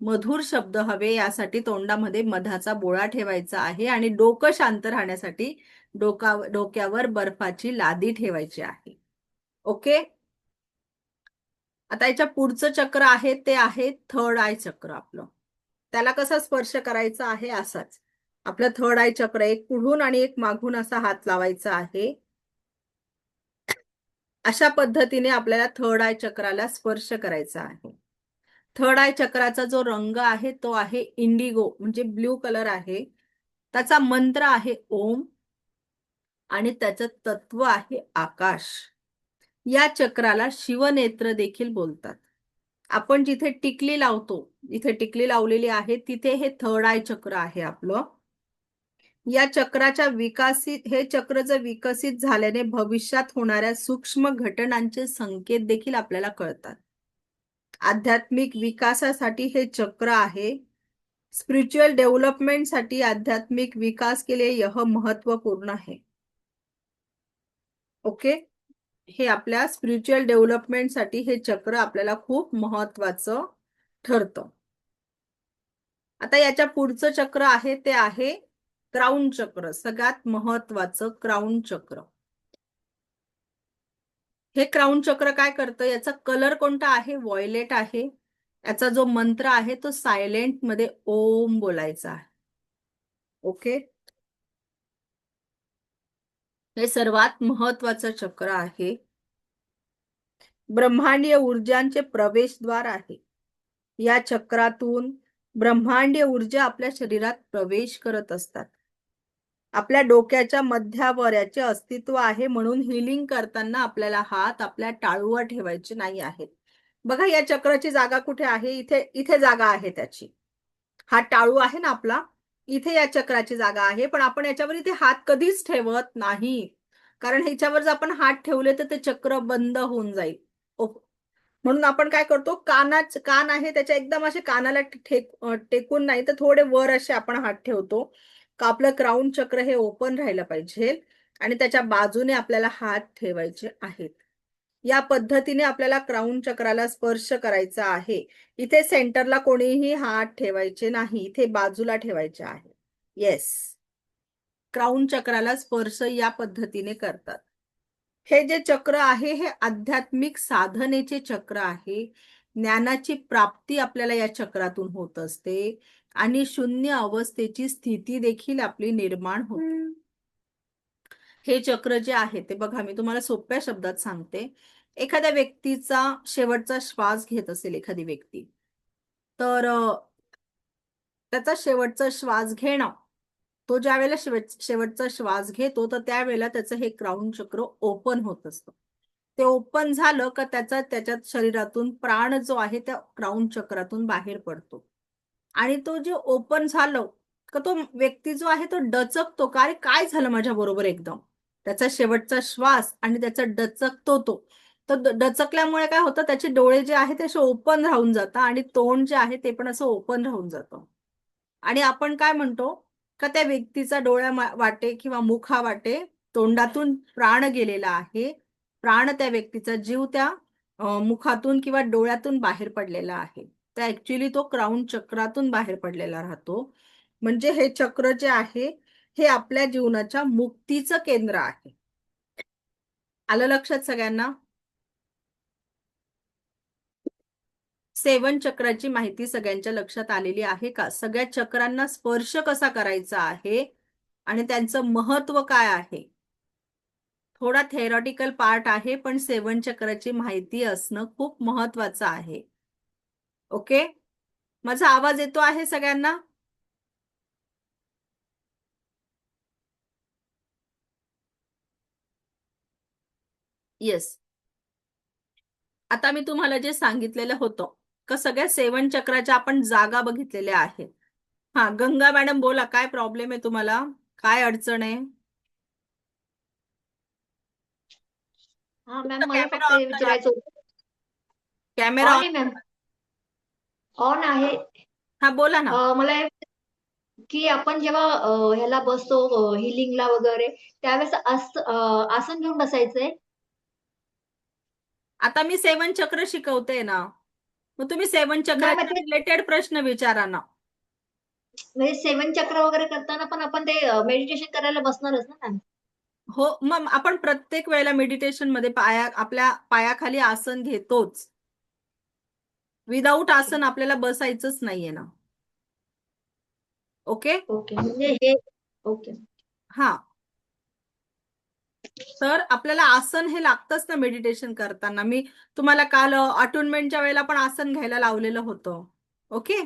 मधुर शब्द हवे, यासाठी तोंडामध्ये मधाचा बोळा ठेवायचा आहे आणि डोकं शांत राहण्यासाठी डोक्यावर बर्फाची लादी ठेवायची आहे. ओके. आता याच्या पुढचं चक्र आहे ते आहे थर्ड आय चक्र. आपलं त्याला कसा स्पर्श करायचा आहे, असाच आपलं थर्ड आय चक्र एक पुढून आणि एक मागून असा हात लावायचा आहे. अशा पद्धतीने आपल्याला थर्ड आय चक्राला स्पर्श करायचा आहे. थर्ड आय चक्राचा जो रंग आहे तो आहे इंडिगो, म्हणजे ब्ल्यू कलर आहे. त्याचा मंत्र आहे ओम आणि त्याचं तत्व आहे आकाश. या चक्राला शिवनेत्र देखील बोलतात. आपण जिथे टिकली लावतो, जिथे टिकली लावलेली आहे तिथे हे थर्ड आय चक्र आहे आपलं. या चक्राच्या हे चक्र जर विकसित झाल्याने भविष्यात होणाऱ्या सूक्ष्म घटनांचे संकेत देखील आपल्याला कळतात. आध्यात्मिक विकासासाठी हे चक्र आहे. स्पिरिच्युअल डेव्हलपमेंटसाठी आध्यात्मिक विकास के लिए यह महत्वपूर्ण है. ओके. हे आपल्या स्पिरिच्युअल डेव्हलपमेंटसाठी हे चक्र आपल्याला खूप महत्वाचं ठरतं. आता याच्या पुढचं चक्र आहे ते आहे क्राउन चक्र, सगळ्यात महत्वाचं क्राउन चक्र. हे क्राउन चक्र काय करतं, याचा कलर कोणता आहे, व्हायलेट आहे. याचा जो मंत्र आहे तो सायलेंट मध्ये ओम बोलायचा आहे. ओके. हे सर्वात महत्वाचं चक्र आहे. ब्रह्मांडीय ऊर्जांचे प्रवेशद्वार आहे. या चक्रातून ब्रह्मांडीय ऊर्जा आपल्या शरीरात प्रवेश करत असतात. आपल्या डोक्याच्या मध्यावर याचे अस्तित्व आहे. म्हणून हिलिंग करताना आपल्याला हात आपल्या टाळूवर ठेवायचे नाही आहेत. बघा या चक्राची जागा कुठे आहे, इथे जागा आहे त्याची. हा टाळू आहे ना आपला, इथे या चक्राची जागा आहे. पण आपण याच्यावर इथे हात कधीच ठेवत नाही, कारण ह्याच्यावर जर आपण हात ठेवले तर ते चक्र बंद होऊन जाईल. म्हणून आपण काय करतो, कान आहे त्याच्या एकदम असे कानाला टेकून नाही तर थोडे वर असे आपण हात ठेवतो का आपलं क्राउन चक्र हे ओपन राहिलं पाहिजे आणि त्याच्या बाजूने आपल्याला हात ठेवायचे आहेत. या पद्धतीने आपल्याला क्राउन चक्राला स्पर्श करायचा आहे. इथे सेंटरला कोणीही हात ठेवायचे नाही, इथे बाजूला ठेवायचे आहे. येस. क्राउन चक्राला स्पर्श या पद्धतीने करतात. हे जे चक्र आहे हे आध्यात्मिक साधनेचे चक्र आहे. ज्ञानाची प्राप्ती आपल्याला या चक्रातून होत असते आणि शून्य अवस्थेची स्थिती देखील आपली निर्माण होते. हे चक्र जे आहे ते बघा, मी तुम्हाला सोप्या शब्दात सांगते. एखाद्या व्यक्तीचा शेवटचा श्वास घेत असेल एखादी व्यक्ती, तर त्याचा शेवटचा श्वास घेणं, तो ज्या वेळेला शेवटचा श्वास घेतो तर त्यावेळेला त्याचं हे क्राउन चक्र ओपन होत असतं. ते ओपन झालं का त्याच्यात शरीरातून प्राण जो आहे त्या क्राउन चक्रातून बाहेर पडतो आणि तो जे ओपन झालं का तो व्यक्ती जो आहे तो डचकतो का, अरे काय झालं माझ्या बरोबर, एकदम त्याचा शेवटचा श्वास आणि त्याचा डचकतो तो. तर डचकल्यामुळे काय होतं, त्याचे डोळे जे आहे ते असे ओपन राहून जातात आणि तोंड जे आहे ते पण असं ओपन राहून जातं. आणि आपण काय म्हणतो का त्या व्यक्तीचा डोळ्या वाटे किंवा मुखा वाटे तोंडातून प्राण गेलेला आहे प्राण त्या व्यक्तीचा जीव त्या मुखातून किंवा डोळ्यातून बाहेर पडलेला आहे. तर ऍक्च्युली तो क्राऊन चक्रातून बाहेर पडलेला राहतो. म्हणजे हे चक्र जे आहे हे आपल्या जीवनाच्या मुक्तीचं केंद्र आहे. आलं लक्षात सगळ्यांना? सेवन चक्राची माहिती सगळ्यांच्या लक्षात आलेली आहे का? सगळ्या चक्रांना स्पर्श कसा करायचा आहे आणि त्यांचं महत्व काय आहे? थोडा थेरॉटिकल पार्ट आहे, पण सेवन चक्राची माहिती असणं खूप महत्वाचं आहे. ओके, माझा आवाज येतो आहे सगळ्यांना? येस. आता मी तुम्हाला जे सांगितलेलं होतं का सगळ्या सेवन चक्राच्या आपण जागा बघितलेल्या आहेत. हा, गंगा मॅडम बोला, काय प्रॉब्लेम आहे तुम्हाला? काय अडचण आहे? हा मॅम, मला कॅमेरा फक्त ऑन हे करा. विचारायचं होतं. Camera on on. आहे मॅम, ऑन आहे. हा, बोला ना. मला की आपण जेव्हा ह्याला बसतो हिलिंगला वगैरे, त्यावेळेस आसन घेऊन बसायचंय. आता मी सेवन चक्र शिकवते ना, मग तुम्ही सेवन चक्राच्या ते रिलेटेड प्रश्न विचारा ना. म्हणजे सेवन चक्र वगैरे करताना पण आपण ते मेडिटेशन करायला बसणारच ना मॅम? हो, मग आपण प्रत्येक वेळेला मेडिटेशन मध्ये आपल्या पायाखाली आसन घेतोच. विदाऊट आसन आपल्याला बसायचंच नाहीये ना. ओके. ओके, म्हणजे हे ओके. हा, तर आपल्याला आसन हे लागतंच ना मेडिटेशन करताना. मी तुम्हाला काल अटुनमेंटच्या वेळेला पण आसन घ्यायला लावलेलं होतं. ओके.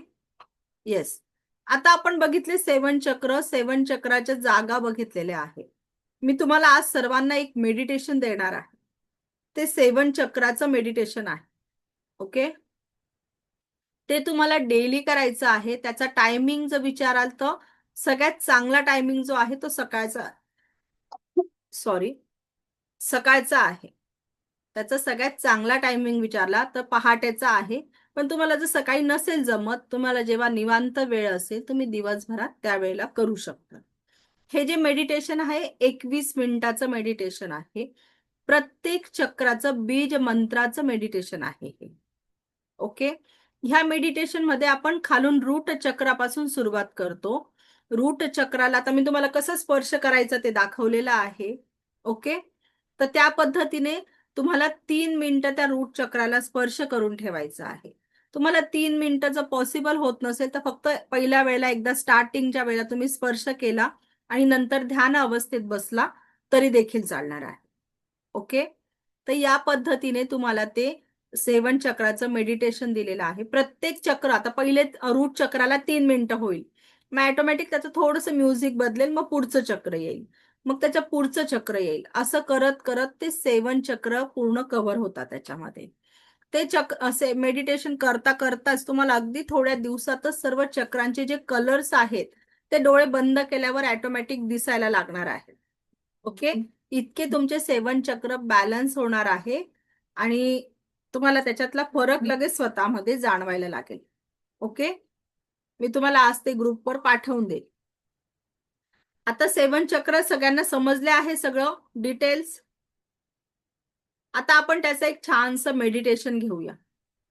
येस. आता आपण बघितले सेवन चक्र, सेवन चक्राच्या जागा बघितलेल्या आहेत. मी तुम्हाला आज सर्वांना एक मेडिटेशन देणार आहे. ते सेवन चक्राचं मेडिटेशन आहे. ओके, ते तुम्हाला डेली करायचं आहे. त्याचा टायमिंग जर विचाराल तर सगळ्यात चांगला टायमिंग जो आहे तो सकाळचा आहे. त्याचा सगळ्यात चांगला टायमिंग विचारला तर पहाटेचा आहे. पण तुम्हाला जर सकाळी नसेल जमत, तुम्हाला जेव्हा निवांत वेळ असेल तुम्ही दिवसभरात त्यावेळेला करू शकता. हे जे मेडिटेशन आहे 21 मिनिटाचं मेडिटेशन आहे. प्रत्येक चक्राचं बीज मंत्राचं मेडिटेशन आहे हे. ओके, ह्या मेडिटेशन मध्ये आपण खालून रूट चक्रापासून सुरुवात करतो. रूट चक्राला आता मी तुम्हाला कसं स्पर्श करायचं ते दाखवलेलं आहे. ओके, तर त्या पद्धतीने तुम्हाला 3 मिनिटं त्या रूट चक्राला स्पर्श करून ठेवायचा आहे. तुम्हाला 3 मिनिटं जर पॉसिबल होत नसेल तर फक्त पहिल्या वेळेला एकदा स्टार्टिंगच्या वेळेला तुम्ही स्पर्श केला आणि नंतर ध्यान अवस्थेत बसला तरी देखील चालणार आहे. ओके, तर या पद्धतीने तुम्हाला ते सेवन चक्राचं मेडिटेशन दिलेलं आहे. प्रत्येक चक्र आता पहिले रूट चक्राला 3 मिनिटं होईल, मग ऑटोमॅटिक त्याचं थोडंसं म्युझिक बदलेल, मग पुढचं चक्र येईल, मग त्याच्या पुढचं चक्र येईल. असं करत करत ते सेवन चक्र पूर्ण कव्हर होतात त्याच्यामध्ये. ते चक्र असे मेडिटेशन करता करताच तुम्हाला अगदी थोड्या दिवसातच सर्व चक्रांचे जे कलर्स आहेत ते डोळे बंद केल्यावर ऑटोमॅटिक दिसायला लागणार आहेत. ओके, इतके तुमचे सेवन चक्र बॅलन्स होणार आहे आणि तुम्हाला त्याच्यातला फरक लगेच स्वतःमध्ये जाणवायला लागेल. ओके, मी तुम्हाला आज ते ग्रुपवर पाठवून देईल. आता सेवन चक्र सगळ्यांना समजले आहे सगळं डिटेल्स? आता आपण त्याचं एक छानसं मेडिटेशन घेऊया.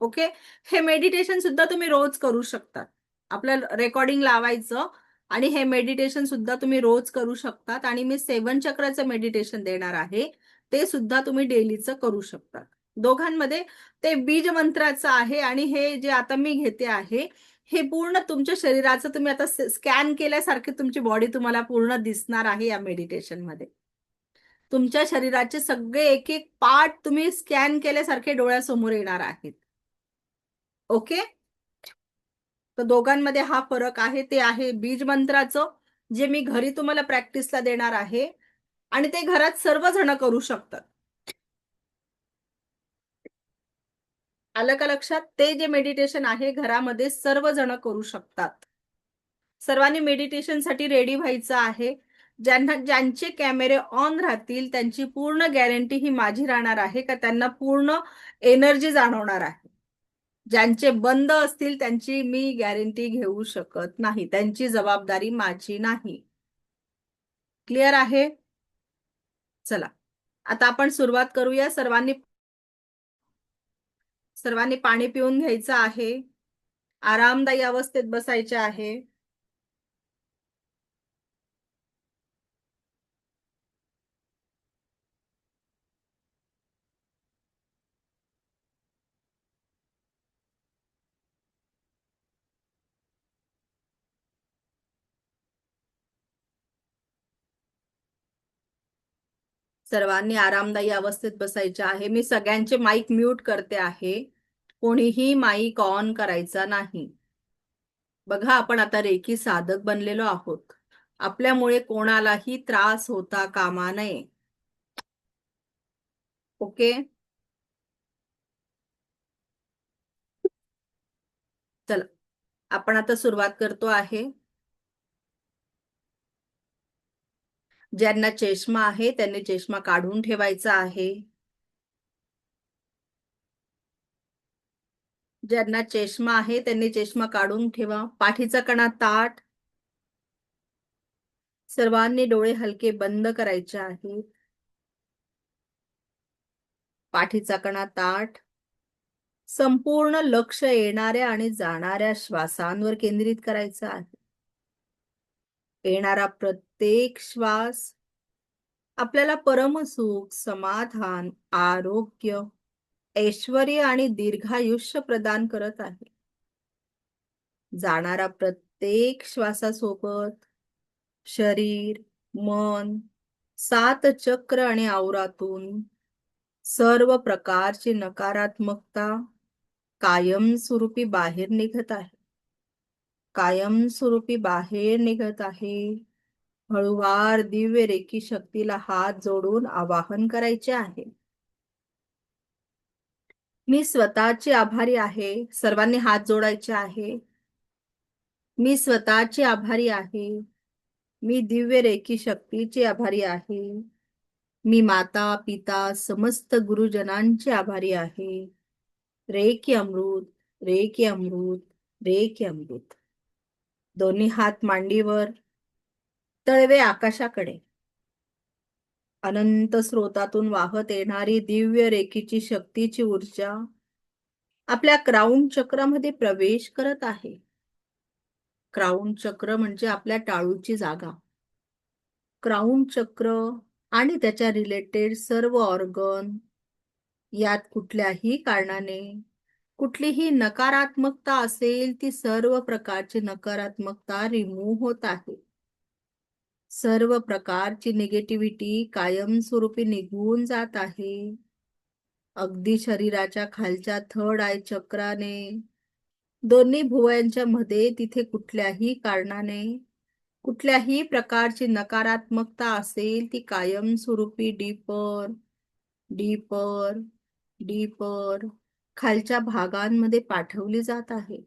ओके, हे मेडिटेशन सुद्धा तुम्ही रोज करू शकता. आपलं रेकॉर्डिंग लावायचं आणि हे मेडिटेशन सुद्धा तुम्ही रोज करू शकतात. आणि मी सेवन चक्राचं मेडिटेशन देणार आहे, ते सुद्धा तुम्ही डेलीचं करू शकता. दोघांमध्ये ते बीज मंत्राचं आहे आणि हे जे आता मी घेते आहे हे पूर्ण तुमच्या शरीराचं तुम्ही आता स्कॅन केल्यासारखे तुमची बॉडी तुम्हाला पूर्ण दिसणार आहे. या मेडिटेशन मध्ये तुमच्या शरीराचे सगळे एक एक पार्ट तुम्ही स्कॅन केल्यासारखे डोळ्यासमोर येणार आहेत. ओके, तर दोघांमध्ये हा फरक आहे. ते आहे बीज मंत्राचं, जे मी घरी तुम्हाला प्रॅक्टिसला देणार आहे आणि ते घरात सर्वजण करू शकतात. आलं का लक्षात? ते जे मेडिटेशन आहे घरामध्ये सर्वजण करू शकतात. सर्वांनी मेडिटेशन साठी रेडी व्हायचं आहे. ज्यांचे कॅमेरे ऑन राहतील त्यांची पूर्ण गॅरंटी ही माझी राहणार आहे का त्यांना पूर्ण एनर्जी जाणवणार आहे. ज्यांचे बंद असतील त्यांची मी गॅरंटी घेऊ शकत नाही, त्यांची जबाबदारी माझी नाही. क्लिअर आहे? चला, आता आपण सुरुवात करूया. सर्वांनी पाणी पिऊन घ्यायचं आहे. आरामदायी अवस्थेत बसायचे आहे. सर्वांनी आरामदायी अवस्थेत बसायचे आहे. मी सगळ्यांचे माईक म्यूट करते आहे. कोणीही माईक ऑन करायचा नाही. बघा, आपण आता रेकी साधक बनलेलो आहोत. आपल्यामुळे कोणालाही त्रास होता कामा नये. ओके, चला आपण आता सुरुवात करतो आहे. ज्यांना चष्मा आहे त्यांनी चष्मा काढून ठेवायचा आहे. ज्यांना चष्मा आहे त्यांनी चष्मा काढून ठेवा. पाठीचा कणा ताठ. सर्वांनी डोळे हलके बंद करायचे आहेत. पाठीचा कणा ताठ. संपूर्ण लक्ष येणाऱ्या आणि जाणाऱ्या श्वासांवर केंद्रित करायचं आहे. येणारा प्रत्येक श्वास आपल्याला परमसुख, समाधान, आरोग्य, ऐश्वर्य आणि दीर्घायुष्य प्रदान करत आहे. जाणारा प्रत्येक श्वासासोबत शरीर, मन, 7 चक्र आणि आवरातून सर्व प्रकारची नकारात्मकता कायमस्वरूपी बाहेर निघत आहे. कायमस्वरूपी बाहेर निघत आहे. हळूवार दिव्य रेकी शक्तीला हात जोडून आवाहन करायचे आहे. मी स्वतःची आभारी आहे. सर्वांनी हात जोडायचे आहे. मी स्वतःची आभारी आहे. मी दिव्य रेकी शक्तीची आभारी आहे. मी माता, पिता, समस्त गुरुजनांचे आभारी आहे. रेकी अमृत, रेकी अमृत, रेकी अमृत. दोन्ही हात मांडीवर, तळवे आकाशाकडे. अनंत स्रोतातून वाहत येणारी दिव्य रेकीची शक्तीची ऊर्जा आपल्या क्राउन चक्रामध्ये प्रवेश करत आहे. क्राउन चक्र म्हणजे आपल्या टाळूची जागा. क्राउन चक्र आणि त्याच्या रिलेटेड सर्व ऑर्गन, यात कुठल्याही कारणाने कुठलीही नकारात्मकता असेल ती सर्व प्रकारची नकारात्मकता रिमूव्ह होत आहे. सर्व प्रकारची निगेटिव्हिटी कायमस्वरूपी निघून जात आहे. अगदी शरीराच्या खालच्या थर्ड आय चक्राने, दोन्ही भुवयांच्या मध्ये तिथे कुठल्याही कारणाने कुठल्याही प्रकारची नकारात्मकता असेल ती कायमस्वरूपी डीपर डीपर डीपर खालच्या भागांमध्ये पाठवली जात आहे.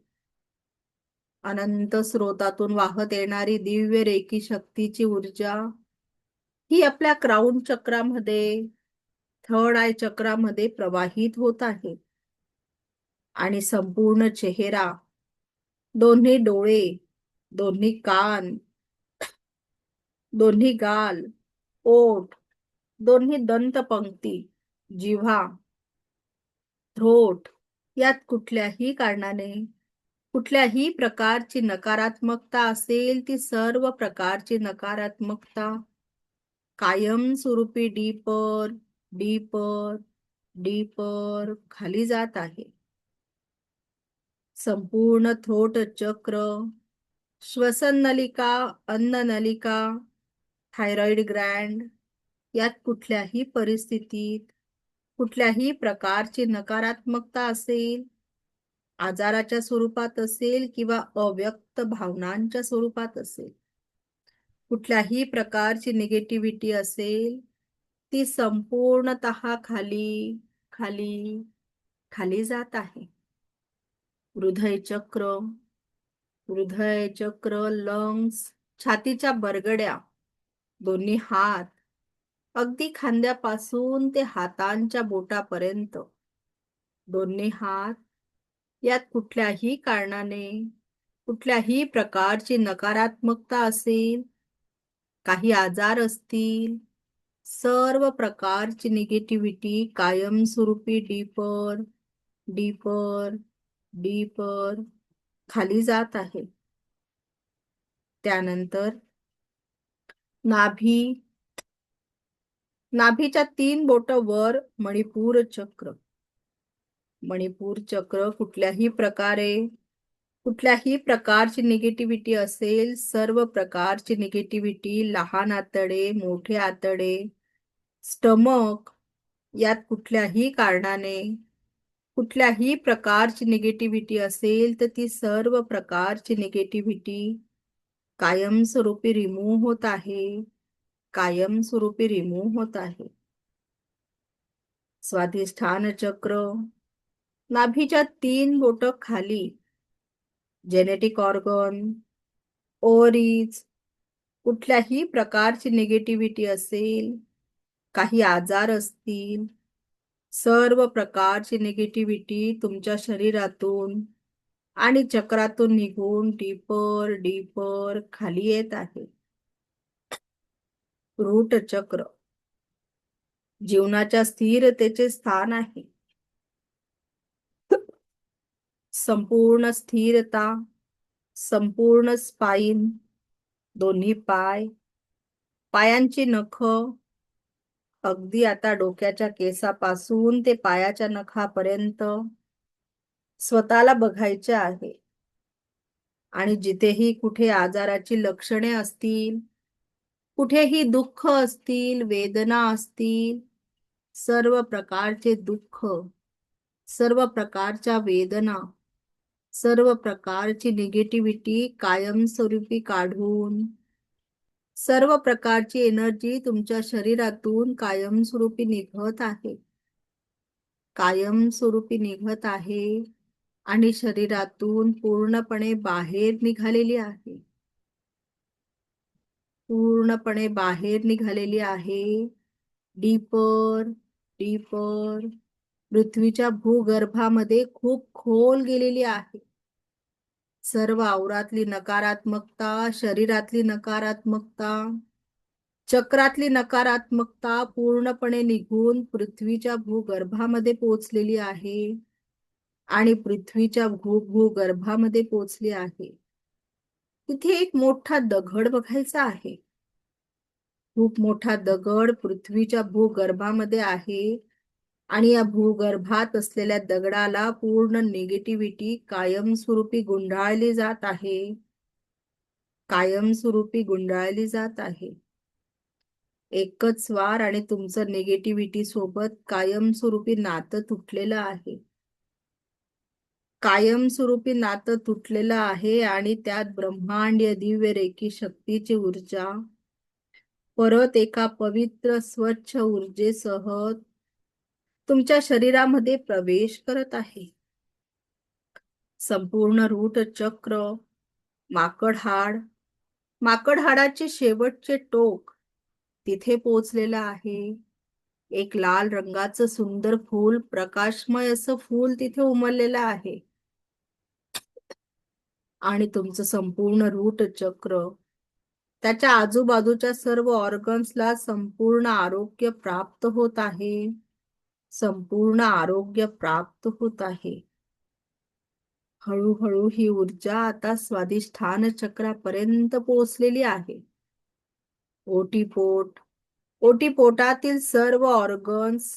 अनंत स्रोतातून वाहत येणारी दिव्य रेकी शक्तीची ऊर्जा ही आपल्या क्राउन चक्रामध्ये, थर्ड आय चक्रामध्ये प्रवाहित होत आहे. आणि संपूर्ण चेहरा, दोन्ही डोळे, दोन्ही कान, दोन्ही गाल, ओठ, दोन्ही दंतपंक्ती, जिव्हा, थ्रोट, यात कुठल्याही कारणाने कुठल्याही प्रकारची नकारात्मकता असेल ती सर्व प्रकारची नकारात्मकता कायमस्वरूपी डीपर डीपर डीपर खाली जात आहे. संपूर्ण थ्रोट चक्र, श्वसन नलिका, अन्न नलिका, थायरॉइड ग्लँड, यात कुठल्याही परिस्थितीत कुठल्याही प्रकारची नकारात्मकता असेल, आजाराच्या स्वरूपात असेल किंवा अव्यक्त भावनांच्या स्वरूपात असेल, कुठल्याही प्रकारची निगेटिव्हिटी असेल ती संपूर्णतः खाली खाली खाली जात आहे. हृदय चक्र, लंग्स, छातीच्या बरगड्या, दोन्ही हात, अगदी खांद्यापासून ते हातांच्या बोटापर्यंत दोन्ही हात, यात कुठल्याही कारणाने कुठल्याही प्रकारची नकारात्मकता असेल, काही आजार असतील, सर्व प्रकारची निगेटिव्हिटी कायमस्वरूपी डीपर डीपर डीपर खाली जात आहे. त्यानंतर नाभीच्या 3 बोट वर मणिपूर चक्र. मणिपूर चक्र कुठल्याही प्रकारची निगेटिव्हिटी असेल, सर्व प्रकारची निगेटिव्हिटी, लहान आतडे, मोठे आतडे, स्टमक, यात कुठल्याही कारणाने कुठल्याही प्रकारची निगेटिव्हिटी असेल तर ती सर्व प्रकारची निगेटिव्हिटी कायमस्वरूपी रिमूव्ह होत आहे. कायमस्वरूपी रिमूव्ह होत आहे. स्वाधिष्ठान चक्र. नाभीच्या 3 बोट खाली जेनेटिक ऑर्गन, ओव्हरीज, कुठल्याही प्रकारची निगेटिव्हिटी असेल, काही आजार असतील, सर्व प्रकारची निगेटिव्हिटी तुमच्या शरीरातून आणि चक्रातून निघून डीपर डीपर खाली येत आहे. रूट चक्र जीवनाच्या स्थिरतेचे स्थान आहे. संपूर्ण स्थिरता, संपूर्ण स्पाइन, दोन्ही पायांची नख, अगदी आता डोक्याच्या केसापासून ते पायाच्या नखापर्यंत स्वतःला बघायचे आहे. आणि जिथेही कुठे आजाराची लक्षणे असतील, कुठेही दुःख असतील, वेदना असतील, सर्व प्रकारचे दुःख, सर्व प्रकारच्या वेदना, सर्व प्रकारची निगेटिव्हिटी कायमस्वरूपी काढून सर्व प्रकारची एनर्जी तुमच्या शरीरातून कायमस्वरूपी निघत आहे. कायमस्वरूपी निघत आहे आणि शरीरातून पूर्णपणे बाहेर निघालेली आहे. पूर्णपणे बाहेर निघालेली आहे. डीपर डीपर पृथ्वीच्या भूगर्भामध्ये खूप खोल गेलेली आहे. सर्व आवरातली नकारात्मकता, शरीरातली नकारात्मकता, चक्रातली नकारात्मकता पूर्णपणे निघून पृथ्वीच्या भूगर्भामध्ये पोहोचलेली आहे आणि पृथ्वीच्या भूगर्भामध्ये पोहोचली आहे. तिथे एक मोठा दगड बघायचा आहे. खूप मोठा दगड पृथ्वीच्या भूगर्भामध्ये आहे आणि या भूगर्भात असलेल्या दगडाला पूर्ण निगेटिव्हिटी कायमस्वरूपी गुंडाळली जात आहे. कायमस्वरूपी गुंडाळली जात आहे. एकच वार आणि तुमचं निगेटिव्हिटी सोबत कायमस्वरूपी नातं तुटलेलं आहे. कायमस्वरूपी नातं तुटलेलं आहे आणि त्यात ब्रह्मांडीय दिव्य रेखी शक्तीची ऊर्जा परत एका पवित्र स्वच्छ ऊर्जेसह तुमच्या शरीरामध्ये प्रवेश करत आहे. संपूर्ण रूट चक्र, माकड हाडाचे शेवटचे टोक तिथे पोचलेलं आहे. एक लाल रंगाचं सुंदर फूल, प्रकाशमय असं फूल तिथे उमललेलं आहे. आणि तुमचं संपूर्ण रूट चक्र, त्याच्या आजूबाजूच्या सर्व ऑर्गन्सला संपूर्ण आरोग्य प्राप्त होत आहे. संपूर्ण आरोग्य प्राप्त होत आहे. हळूहळू ही ऊर्जा आता स्वाधिष्ठान चक्रापर्यंत पोहोचलेली आहे. ओटीपोटातील सर्व ऑर्गन्स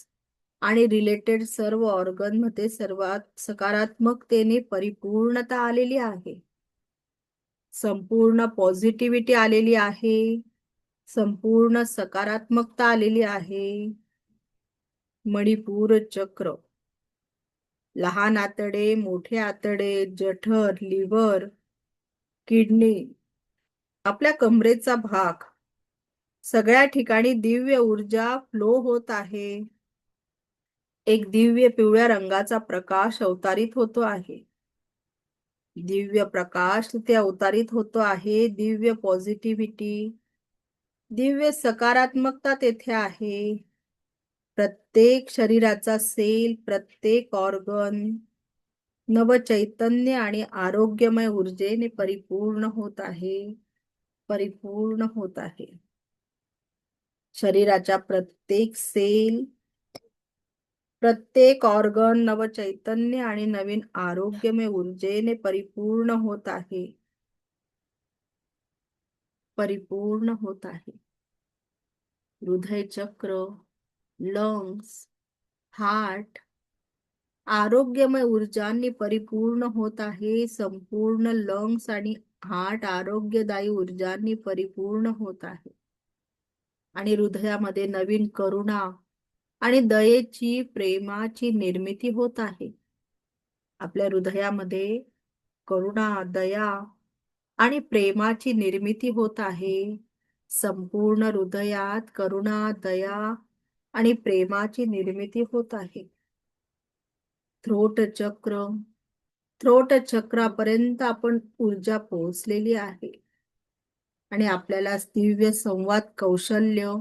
आणि रिलेटेड सर्व ऑर्गन मध्ये सर्वात सकारात्मकतेने परिपूर्णता आलेली आहे. संपूर्ण पॉझिटिव्हिटी आलेली आहे. संपूर्ण सकारात्मकता आलेली आहे. मणिपूर चक्र, लहान आतडे, मोठे आतडे, जठर, लिव्हर, किडनी, आपल्या कमरेचा भाग, सगळ्या ठिकाणी दिव्य ऊर्जा फ्लो होत आहे. एक दिव्य पिवळ्या रंगाचा प्रकाश अवतारित होतो आहे. दिव्य प्रकाश तिथे अवतारित होतो आहे. दिव्य पॉझिटिव्हिटी, दिव्य सकारात्मकता तेथे आहे. प्रत्येक शरीराचा सेल, प्रत्येक ऑर्गन नवचैतन्य आणि आरोग्यमय ऊर्जेने परिपूर्ण होत आहे. परिपूर्ण होत आहे. शरीराच्या प्रत्येक सेल, प्रत्येक ऑर्गन नवचैतन्य आणि नवीन आरोग्यमय ऊर्जेने परिपूर्ण होत आहे. परिपूर्ण होत आहे. हृदय चक्र, लंग्स, हार्ट आरोग्यमय ऊर्जांनी परिपूर्ण होत आहे. संपूर्ण लंग्स आणि हार्ट आरोग्यदायी ऊर्जांनी परिपूर्ण होत आहे. आणि हृदयामध्ये नवीन करुणा आणि दयेची, प्रेमाची निर्मिती होत आहे. आपल्या हृदयामध्ये करुणा, दया आणि प्रेमाची निर्मिती होत आहे. संपूर्ण हृदयात करुणा, दया आणि प्रेमाची निर्मिती होत आहे. थ्रोट चक्र, थ्रोट चक्रापर्यंत आपण ऊर्जा पोहोचलेली आहे. आणि आपल्याला दिव्य संवाद कौशल्य,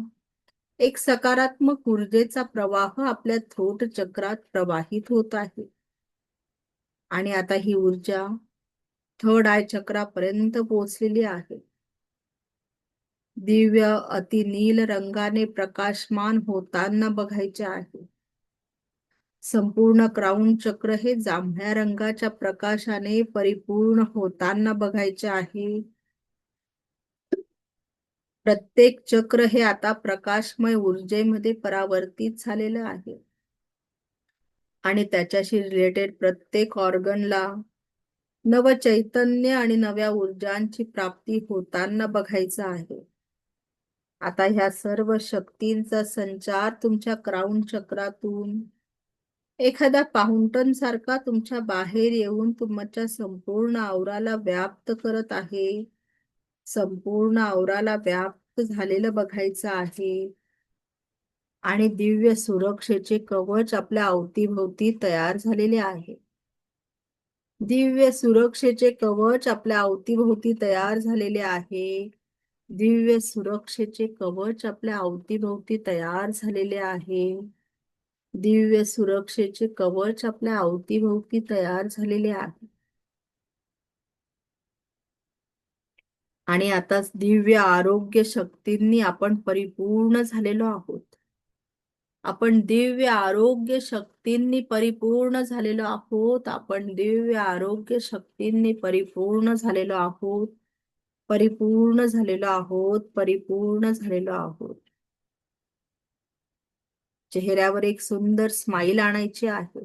एक सकारात्मक ऊर्जेचा प्रवाह आपल्या थ्रोट चक्रात प्रवाहित होत आहे. आणि आता ही ऊर्जा थर्ड आय चक्रापर्यंत पोहोचलेली आहे. दिव्य अतिनील रंगाने प्रकाशमान होताना बघायचे आहे. संपूर्ण क्राउन चक्र हे जांभळ्या रंगाच्या प्रकाशाने परिपूर्ण होताना बघायचे आहे. प्रत्येक चक्र हे आता प्रकाशमय ऊर्जेमध्ये परावर्तित झालेलं आहे. आणि त्याच्याशी रिलेटेड प्रत्येक ऑर्गनला नवचैतन्य आणि नव्या ऊर्जांची प्राप्ती होताना बघायचं आहे. आता ह्या सर्व शक्तींचा संचार तुमच्या क्राउन चक्रातून एखाद्या फाउंटन सारखा तुमच्या बाहेर येऊन तुमच्या संपूर्ण आवराला व्याप्त करत आहे. संपूर्ण आवराला व्याप्त झालेलं बघायचं आहे. आणि दिव्य सुरक्षेचे कवच आपल्या अवतीभोवती तयार झालेले आहे. दिव्य सुरक्षेचे कवच आपल्या अवतीभोवती तयार झालेले आहे. दिव्य सुरक्षेचे कवच आपल्या अवतीभोवती तयार झालेले आहे. दिव्य सुरक्षेचे कवच आपल्या अवतीभोवती तयार झालेले आहे. आणि आता दिव्य आरोग्य शक्तींनी आपण परिपूर्ण झालेलो आहोत. आपण दिव्य आरोग्य शक्तींनी परिपूर्ण झालेलो आहोत. आपण दिव्य आरोग्य शक्तींनी परिपूर्ण झालेलो आहोत. परिपूर्ण झालेलो आहोत. परिपूर्ण झालेलो आहोत. चेहऱ्यावर एक सुंदर स्माइल आणायची आहे.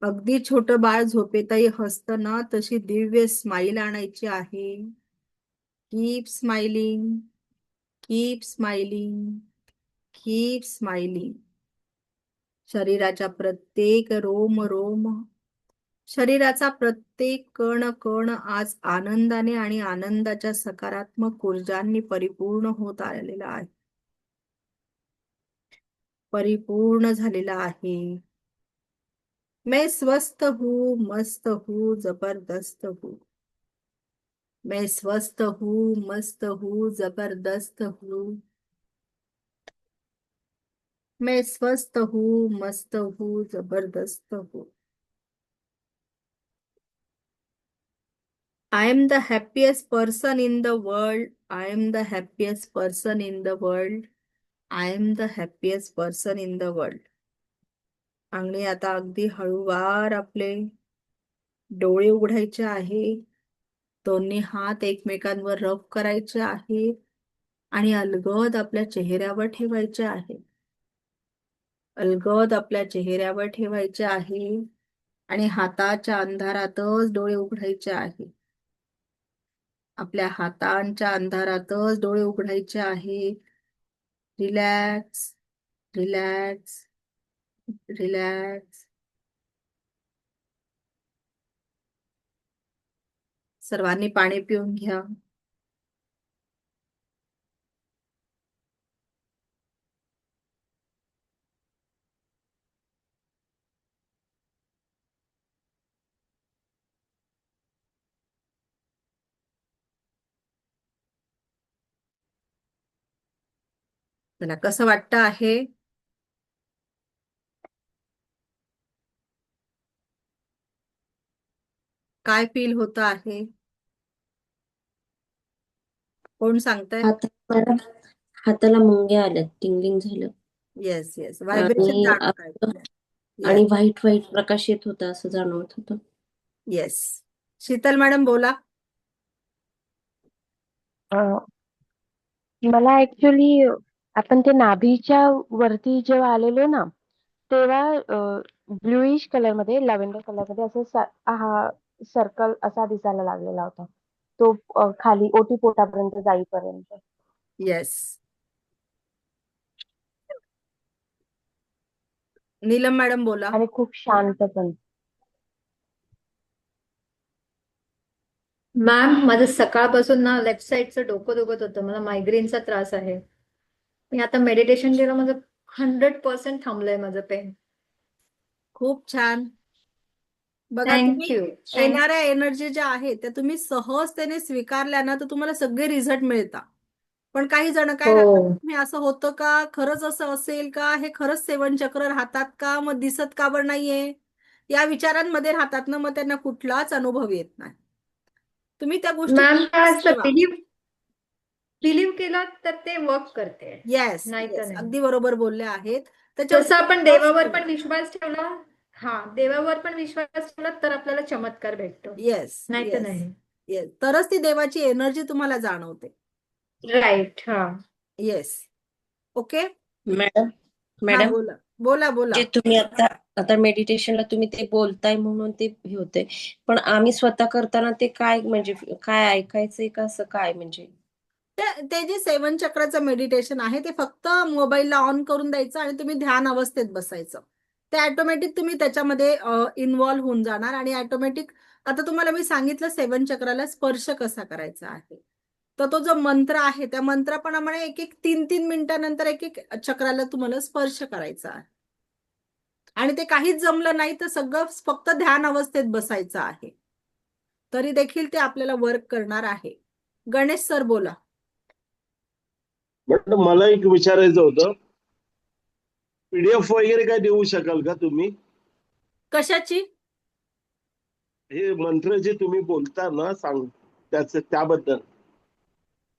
अगदी छोटं बाळ झोपेतही हसतं ना, तशी दिव्य स्माइल आणायची आहे. Keep smiling, keep smiling, keep smiling. शरीराच्या प्रत्येक रोम रोम, शरीराचा प्रत्येक कण कण आज आनंदाने आणि आनंदाच्या सकारात्मक ऊर्जांनी परिपूर्ण होत आलेला आहे. परिपूर्ण झालेला आहे. मैं स्वस्थ हूँ, मस्त हूँ, जबरदस्त हूँ. मैं स्वस्थ हूँ, मस्त हूँ, जबरदस्त हूँ. मैं स्वस्थ हूँ, मस्त हूँ, जबरदस्त हूँ. I am the happiest person in the world. I am the happiest person in the world. I am the happiest person in the world. आणि आता अगदी हळूवार आपले डोळे उघडायचे आहे. दोन्ही हात एकमेकांवर रब करायचे आहेत आणि अलगद आपल्या चेहऱ्यावर ठेवायचे आहे. अलगद आपल्या चेहऱ्यावर ठेवायचे आहे आणि हाताच्या अंधारातच डोळे उघडायचे आहे. आपल्या हातांच्या अंधारातच डोळे उघडायचे आहेत. Relax, relax, relax. सर्वांनी पाणी पिऊन घ्या. चला, कसं वाटतं आहे? काय फील होतं आहे? कोण सांगताय? आता बरं हाताला मुंग्या आल्यात, टिंगलिंग झालं येस येस व्हायब्रेशन आणि जाणवत आहे असं- तुला. आणि येस व्हाईट व्हाईट प्रकाश येत होता असं जाणवत होतं. येस शीतल मॅडम बोला. अं, मला ऍक्च्युली आपण ते नाभीच्या वरती जेव्हा आलेलो ना तेव्हा ब्लुइश कलर मध्ये लॅव्हेंडर कलर मध्ये असं हा सर्कल असा दिसायला लागलेला होता तो खाली ओटी पोटापर्यंत जाईपर्यंत. येस नीलम मॅडम बोला. आणि खूप शांत पण. मॅम माझं सकाळपासून ना लेफ्ट साईडचं डोकं दुखत होतं, मला मायग्रेनचा त्रास आहे. मी आता मेडिटेशन केलं, माझं 100% थांबलंय माझं पेन. खूप छान. बघा तुम्ही थँक्यू. येणाऱ्या एनर्जी ज्या आहेत त्या तुम्ही सहजतेने स्वीकारल्या ना तर तुम्हाला सगळे रिझल्ट मिळतात. पण काही जण काय राहतात, हो तुम्ही असं होतं का, खरंच असं असेल का, हे खरंच सेवन चक्र राहतात का, मग दिसत का बरं नाहीये, या विचारांमध्ये राहतात ना, मग त्यांना कुठलाच अनुभव येत नाही. तुम्ही त्या गोष्टी मॅम काय असतं, ठेवा. बिलीव्ह केला तर ते वर्क करते, येस नाही तर येस नाही. अगदी बरोबर बोलले आहेत. त्याच्यावर जसं आपण विश्वास देवावर ठेवा. पण विश्वास ठेवला, देवावर पण विश्वास ठेवला तर आपल्याला चमत्कार भेटतो, येस नाही तर येस नाही. येस तरच ती देवाची एनर्जी तुम्हाला जाणवते. राईट. Yes okay. मॅडम हा मॅडम बोला बोला बोला. जे तुम्ही आता आता मेडिटेशनला तुम्ही ते बोलताय म्हणून ते हे होते, पण आम्ही स्वतः करताना ते काय म्हणजे काय ऐकायचंय का असं काय म्हणजे? ते जे सेवन चक्राचं मेडिटेशन आहे ते फक्त मोबाईलला ऑन करून द्यायचं आणि तुम्ही ध्यान अवस्थेत बसायचं. ते ऑटोमॅटिक तुम्ही त्याच्यामध्ये इन्व्हॉल्व्ह होऊन जाणार आणि ऑटोमॅटिक आता तुम्हाला मी सांगितलं सेवन चक्राला स्पर्श कसा करायचा आहे. तर तो जो मंत्र आहे त्या मंत्राप्रमाणे एक एक 3-3 मिनिटानंतर एक एक चक्राला तुम्हाला स्पर्श करायचा आहे. आणि ते काहीच जमलं नाही तर सगळं फक्त ध्यान अवस्थेत बसायचं आहे, तरी देखील ते आपल्याला वर्क करणार आहे. गणेश सर बोला. मॅडम मला एक विचारायचं होतं, पीडीएफ वगैरे काय देऊ शकाल का तुम्ही? कशाची? हे मंत्र जे तुम्ही बोलता ना त्याबद्दल.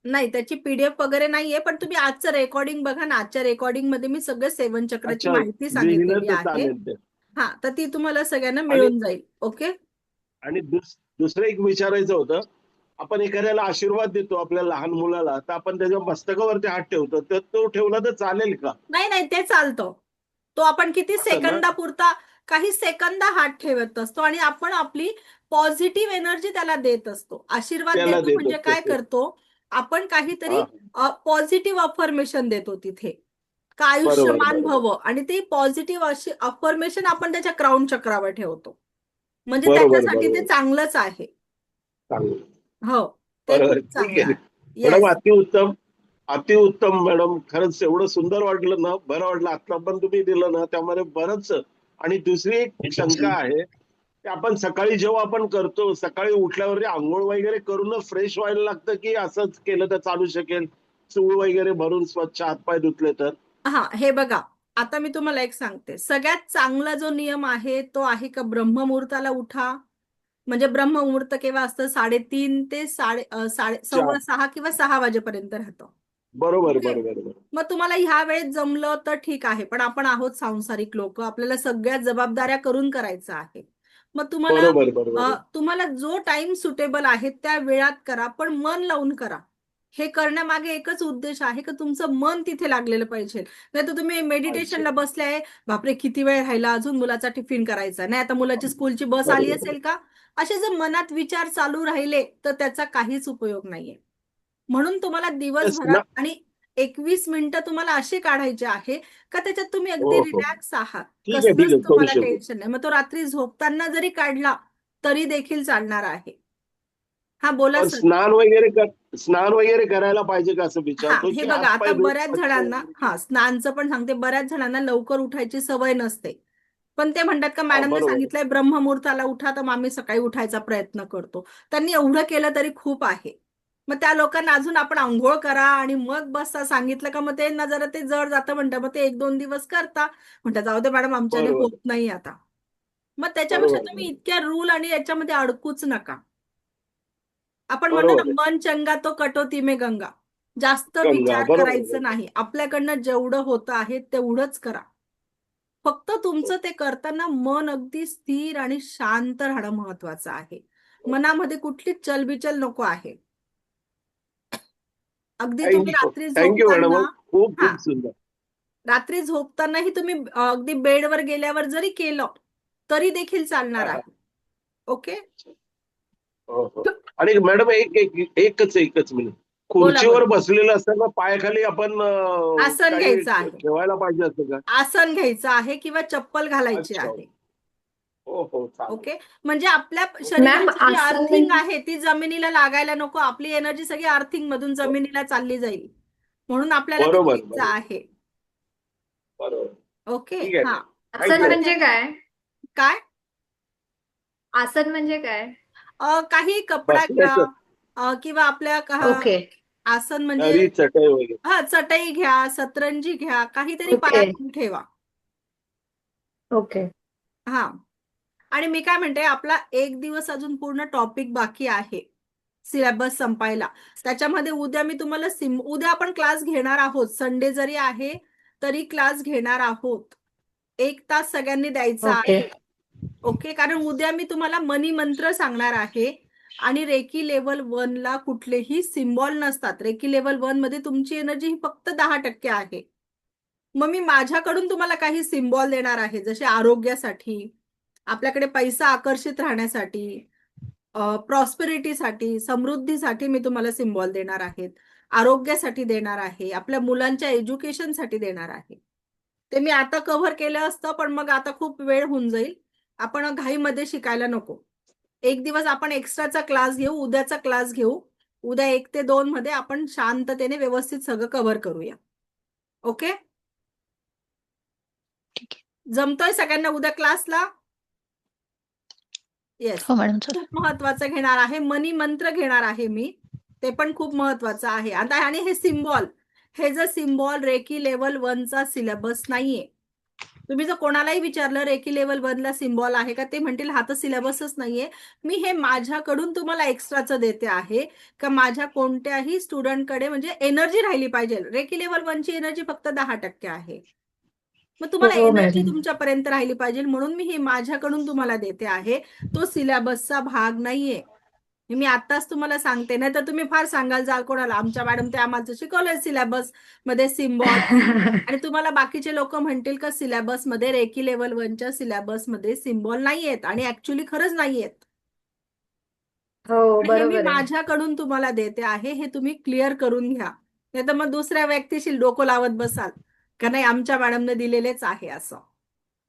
नाही त्याची पीडीएफ वगैरे नाहीये, पण तुम्ही आजचं रेकॉर्डिंग बघा ना, आजच्या रेकॉर्डिंग मध्ये मी सगळं सेवन चक्राची अच्छा, माहिती लिहिलं सांगितलेली तर आहे. चालेल ते. हा तर ती तुम्हाला सगळ्यांना आणि मिळून जाईल. ओके. आणि दुसरं एक विचारायचं होतं, आपण एखाद्याला आशीर्वाद देतो आपल्या लहान मुलाला, तर आपण त्याच्या मस्तकावरती हात ठेवतो, तर तो ठेवला तर चालेल का? नाही नाही ते चालतं. तो आपण किती असं ना? सेकंदापुरता काही सेकंद हात ठेवत असतो आणि आपण आपली पॉझिटिव्ह एनर्जी त्याला देत असतो. आशीर्वाद त्याला देतो म्हणजे काय देतो. करतो, आपण काहीतरी हा, पॉझिटिव्ह अफर्मेशन देतो तिथे का बरोबर आयुष्यमान बरोबर भव, आणि ते पॉझिटिव्ह अशी अफर्मेशन आपण त्याच्या क्राऊन चक्रावर ठेवतो. म्हणजे बरोबर त्याच्यासाठी ते बरोबर चांगलंच आहे. चांगलं. हो ते बरोबर, खूप ठीक चांगलं आहे. आहे. मॅडम येस अतिउत्तम, अतिउत्तम मॅडम. खरंच एवढं सुंदर वाटलं ना, बरं वाटलं. आता पण तुम्ही दिलं ना त्यामध्ये बरंच. आणि दुसरी एक शंका आहे की आपण सकाळी जेव्हा आपण करतो, सकाळी उठल्यावर आंघोळ वगैरे करूनच फ्रेश व्हायला लागतं की असंच केलं तर चालू शकेल, चूळ वगैरे भरून स्वच्छ हातपाय धुतले तर? हा हे बघा, आता मी तुम्हाला एक सांगते, सगळ्यात चांगला जो नियम आहे तो आहे का ब्रह्ममुहूर्ताला उठा. म्हणजे ब्रह्ममुहूर्त केव्हा असतं, 3:30 ते चार. 5:15 किंवा 6 वाजेपर्यंत राहतं. बरोबर ओके. बरोबर बरोबर. मग तुम्हाला ह्या वेळेत जमलं तर ठीक आहे, पण आपण आहोत सांसारिक लोक, आपल्याला सगळ्या जबाबदाऱ्या करून करायचं आहे. मग तुम्हाला बरोबर बरोबर. तुम्हाला जो टाइम सुटेबल आहे त्या वेळात करा, पण मन लावून करा. हे करण्यामागे एकच उद्देश आहे की तुमचं मन तिथे लागलेलं पाहिजे. नाही तर तुम्ही अच्छा. मेडिटेशनला बसलाय, बापरे किती वेळ राहिला, अजून मुलाचा टिफिन करायचा नाही, आता मुलाची स्कूलची बस आली बरोबर असेल का, असे जर मनात विचार चालू राहिले तर त्याचा काहीच उपयोग नाहीये. म्हणून तुम्हाला तेच ना. दिवसभरात आणि 21 मिनिटं तुम्हाला असे काढायचे आहे का त्याच्यात तुम्ही अगदी हो हो, रिलॅक्स आहात, ठीक आहे कसलंच करू तुम्हाला शकू. टेन्शन नाही. मग तो रात्री झोपताना जरी काढला तरी देखील चालणार आहे. हा बोला पण सर. स्नान वगैरे करायला पाहिजे का असं हा विचारतो हे की बघा, आता हातपाय धुवून बऱ्याच स्वच्छ जणांना वगैरे? स्नानचं पण सांगते, बऱ्याच जणांना लवकर उठायची सवय नसते, पण ते म्हणतात का हा, मॅडमने बरोबर सांगितलंय ब्रह्ममुहूर्ताला उठा, तर मग आम्ही सकाळी उठायचा प्रयत्न करतो. त्यांनी एवढं केलं तरी खूप आहे. मग त्या लोकांना अजून आपण आंघोळ करा आणि मग बसा सांगितलं का मग ते ना जरा ते जड जातं म्हणतात, मग ते 1-2 दिवस करता, म्हणतात जाऊ दे मॅडम आमच्याने बरोबर होत नाही आता. मग त्याच्यापेक्षा बरोबर तुम्ही बरोबर इतक्या रूल आणि याच्यामध्ये अडकूच नका. आपण म्हणतो ना, बरोबर आहे. मन चंगा तो कटोती में गंगा. जास्त गंगा, विचार बरोबर करायचं आहे. नाही. आपल्याकडनं जेवढं होतं आहे तेवढंच करा. फक्त तुमचं ते करताना मन अगदी स्थिर आणि शांत राहणं महत्वाचं आहे. मनामध्ये कुठलीच चलबिचल नको आहे. अगदी तुम्ही थँक्यू रात्री थँक्यू मॅडम. झोपताना खूप हा खूप सुंदर. रात्री झोपतानाही तुम्ही अगदी बेडवर गेल्यावर जरी केलं तरी देखील चालणार हा, हा. आहे. ओके, हो हो. आणि मॅडम एकच मिनिट. बोला खुर्चीवर बोला. बसलेलं असताना पायाखाली आपण आसन काही घ्यायचं आहे. ठेवायला पाहिजे असं का? आसन घ्यायचं आहे किंवा चप्पल घालायची अच्छा. आहे. हो हो चालेल. ओके, म्हणजे आपल्या मॅम शरीराची जी आसन अर्थिंग आहे ती जमिनीला लागायला नको. आपली एनर्जी सगळी अर्थिंग मधून जमिनीला चालली जाईल. म्हणून आपल्याला ते बरोबर घ्यायचं बरोबर आहे. बरोबर. ओके, ठीक आहे हा. आसन थँक्यू. म्हणजे काय? काय आसन म्हणजे काय? काही कपडा घ्या बसण्याचं किंवा आपल्या ओके आसन म्हणजे दरी चटई वगैरे. हा चटई घ्या, सतरंजी घ्या, काहीतरी ओके पायाखाली ठेवा. ओके हा, आणि मी काय म्हणते, आपला एक दिवस अजून पूर्ण टॉपिक बाकी आहे सिलेबस संपायला. त्याच्यामध्ये उद्या मी तुम्हाला उद्या आपण क्लास घेणार आहोत. संडे जरी आहे तरी क्लास घेणार आहोत. 1 तास सगळ्यांनी द्यायचा ओके आहे. ओके, कारण उद्या मी तुम्हाला मनी मंत्र सांगणार आहे. आणि रेकी लेवल 1 ला कुठलेही सिम्बॉल नसतात. रेकी लेवल 1 मध्ये तुमची एनर्जी ही फक्त 10% आहे. मग मी माझ्याकडून तुम्हाला काही सिम्बॉल देणार आहे, जसे आरोग्यासाठी, आपल्याकडे पैसा आकर्षित राहण्यासाठी, प्रॉस्पेरिटीसाठी, समृद्धीसाठी मी तुम्हाला सिम्बॉल देणार आहेत. आरोग्यासाठी देणार आहे, आपल्या मुलांच्या एज्युकेशनसाठी देणार आहे. ते मी आता कव्हर केलं असतं, पण मग आता खूप वेळ होऊन जाईल. आपण घाईमध्ये शिकायला नको. एक दिवस आपण एक्स्ट्राचा क्लास घेऊ, उद्याचा क्लास घेऊ. उद्या 1 ते 2 मध्ये आपण शांततेने व्यवस्थित सगळं कव्हर करूया. ओके, जमतोय सगळ्यांना उद्या क्लासला? येस. हो मॅडम खूप चला. महत्वाचं घेणार आहे. मनी मंत्र घेणार आहे मी. ते पण खूप महत्वाचं आहे. आता आणि हे सिम्बॉल, हे जर सिम्बॉल रेकी लेवल 1 चा सिलेबस नाहीये. तुम्ही जर कोणालाही विचारलं रेकी लेवल 1 ला सिम्बॉल आहे का, ते म्हणतील हा तर सिलेबसच नाहीये. मी हे माझ्याकडून तुम्हाला एक्स्ट्राचं देते आहे का माझ्या कोणत्याही स्टुडंटकडे म्हणजे एनर्जी राहिली पाहिजे. रेकी लेवल 1 ची एनर्जी फक्त 10% आहे. मग तुम्हाला हो एनर्जी मॅडम तुमच्यापर्यंत राहिली पाहिजे, म्हणून मी हे माझ्याकडून तुम्हाला देते आहे. तो सिलेबसचा भाग नाहीये. हे मी आताच तुम्हाला सांगते. नाही तर तुम्ही फार सांगाल जाल कोणाला, आमच्या मॅडम ते आम्हाला शिकवलंय सिलेबस मध्ये सिम्बॉल. आणि तुम्हाला बाकीचे लोक म्हणतील का सिलेबस मध्ये रेकी लेवल 1 च्या सिलेबस मध्ये सिम्बॉल नाहीयेत, आणि ऍक्च्युली खरंच नाहीयेत. हो पण हे मी बरोबर आहे माझ्याकडून तुम्हाला देते आहे, हे तुम्ही क्लिअर करून घ्या. नाही तर मग दुसऱ्या व्यक्तीशी डोकं लावत बसाल का नाही आमच्या मॅडमने दिलेलेच आहे असं.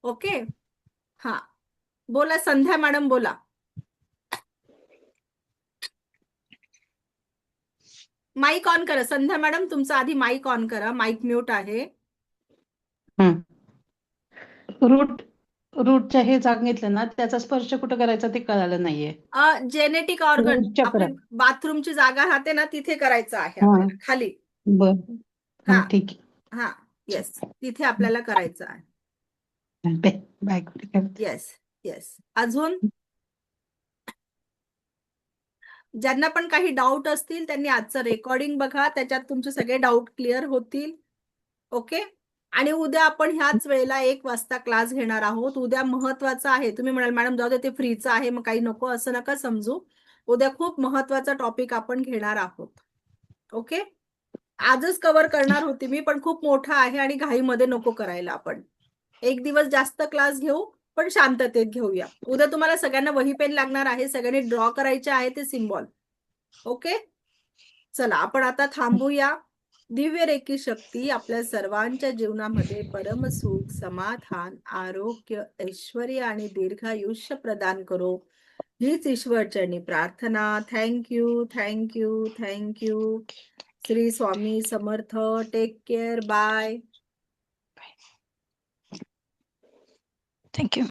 ओके, हा, बोला संध्या मॅडम, बोला. माईक ऑन करा संध्या मॅडम, तुमचा आधी माईक ऑन करा. माईक म्यूट आहे. रूटच्या हे सांगितलं ना, त्याचा स्पर्श कुठं करायचा ते कळालं नाहीये. जेनेटिक ऑर्गन, रूटच्या आपली परत. बाथरूमची जागा राहते ना, तिथे करायचं आहे हा आपल्याला, खाली. बर हा ठीक हा, येस, तिथे आपल्याला करायचं आहे. आहे. बाय करते. Yes yes. अजून ज्यांना पण काही डाऊट असतील त्यांनी आजचं रेकॉर्डिंग बघा, त्याच्यात तुमचे सगळे डाऊट क्लिअर होतील. ओके, आणि उद्या आपण ह्याच वेळेला 1 वाजता क्लास घेणार आहोत. उद्या महत्वाचं आहे. तुम्ही म्हणाल मॅडम जाऊ दे ते फ्रीचं आहे मग काही नको, असं नका समजू. उद्या खूप महत्वाचा टॉपिक आपण घेणार आहोत. ओके, आजच कव्हर करणार होती मी, पण खूप मोठा आहे आणि घाईमध्ये नको करायला. आपण 1 दिवस जास्त क्लास घेऊ, पण शांततेत घेऊया. उद्या तुम्हाला सगळ्यांना वही पेन लागणार आहे, सगळ्यांनी ड्रॉ करायचे आहे ते सिम्बॉल. ओके, चला आपण आता थांबूया. दिव्य रेकी शक्ती आपल्या सर्वांच्या जीवनामध्ये परमसुख, समाधान, आरोग्य, ऐश्वर्य आणि दीर्घायुष्य प्रदान करो, हीच ईश्वरचरणी प्रार्थना. Thank you thank you thank you. Shri Swami Samarth. Take care. Bye. Thank you.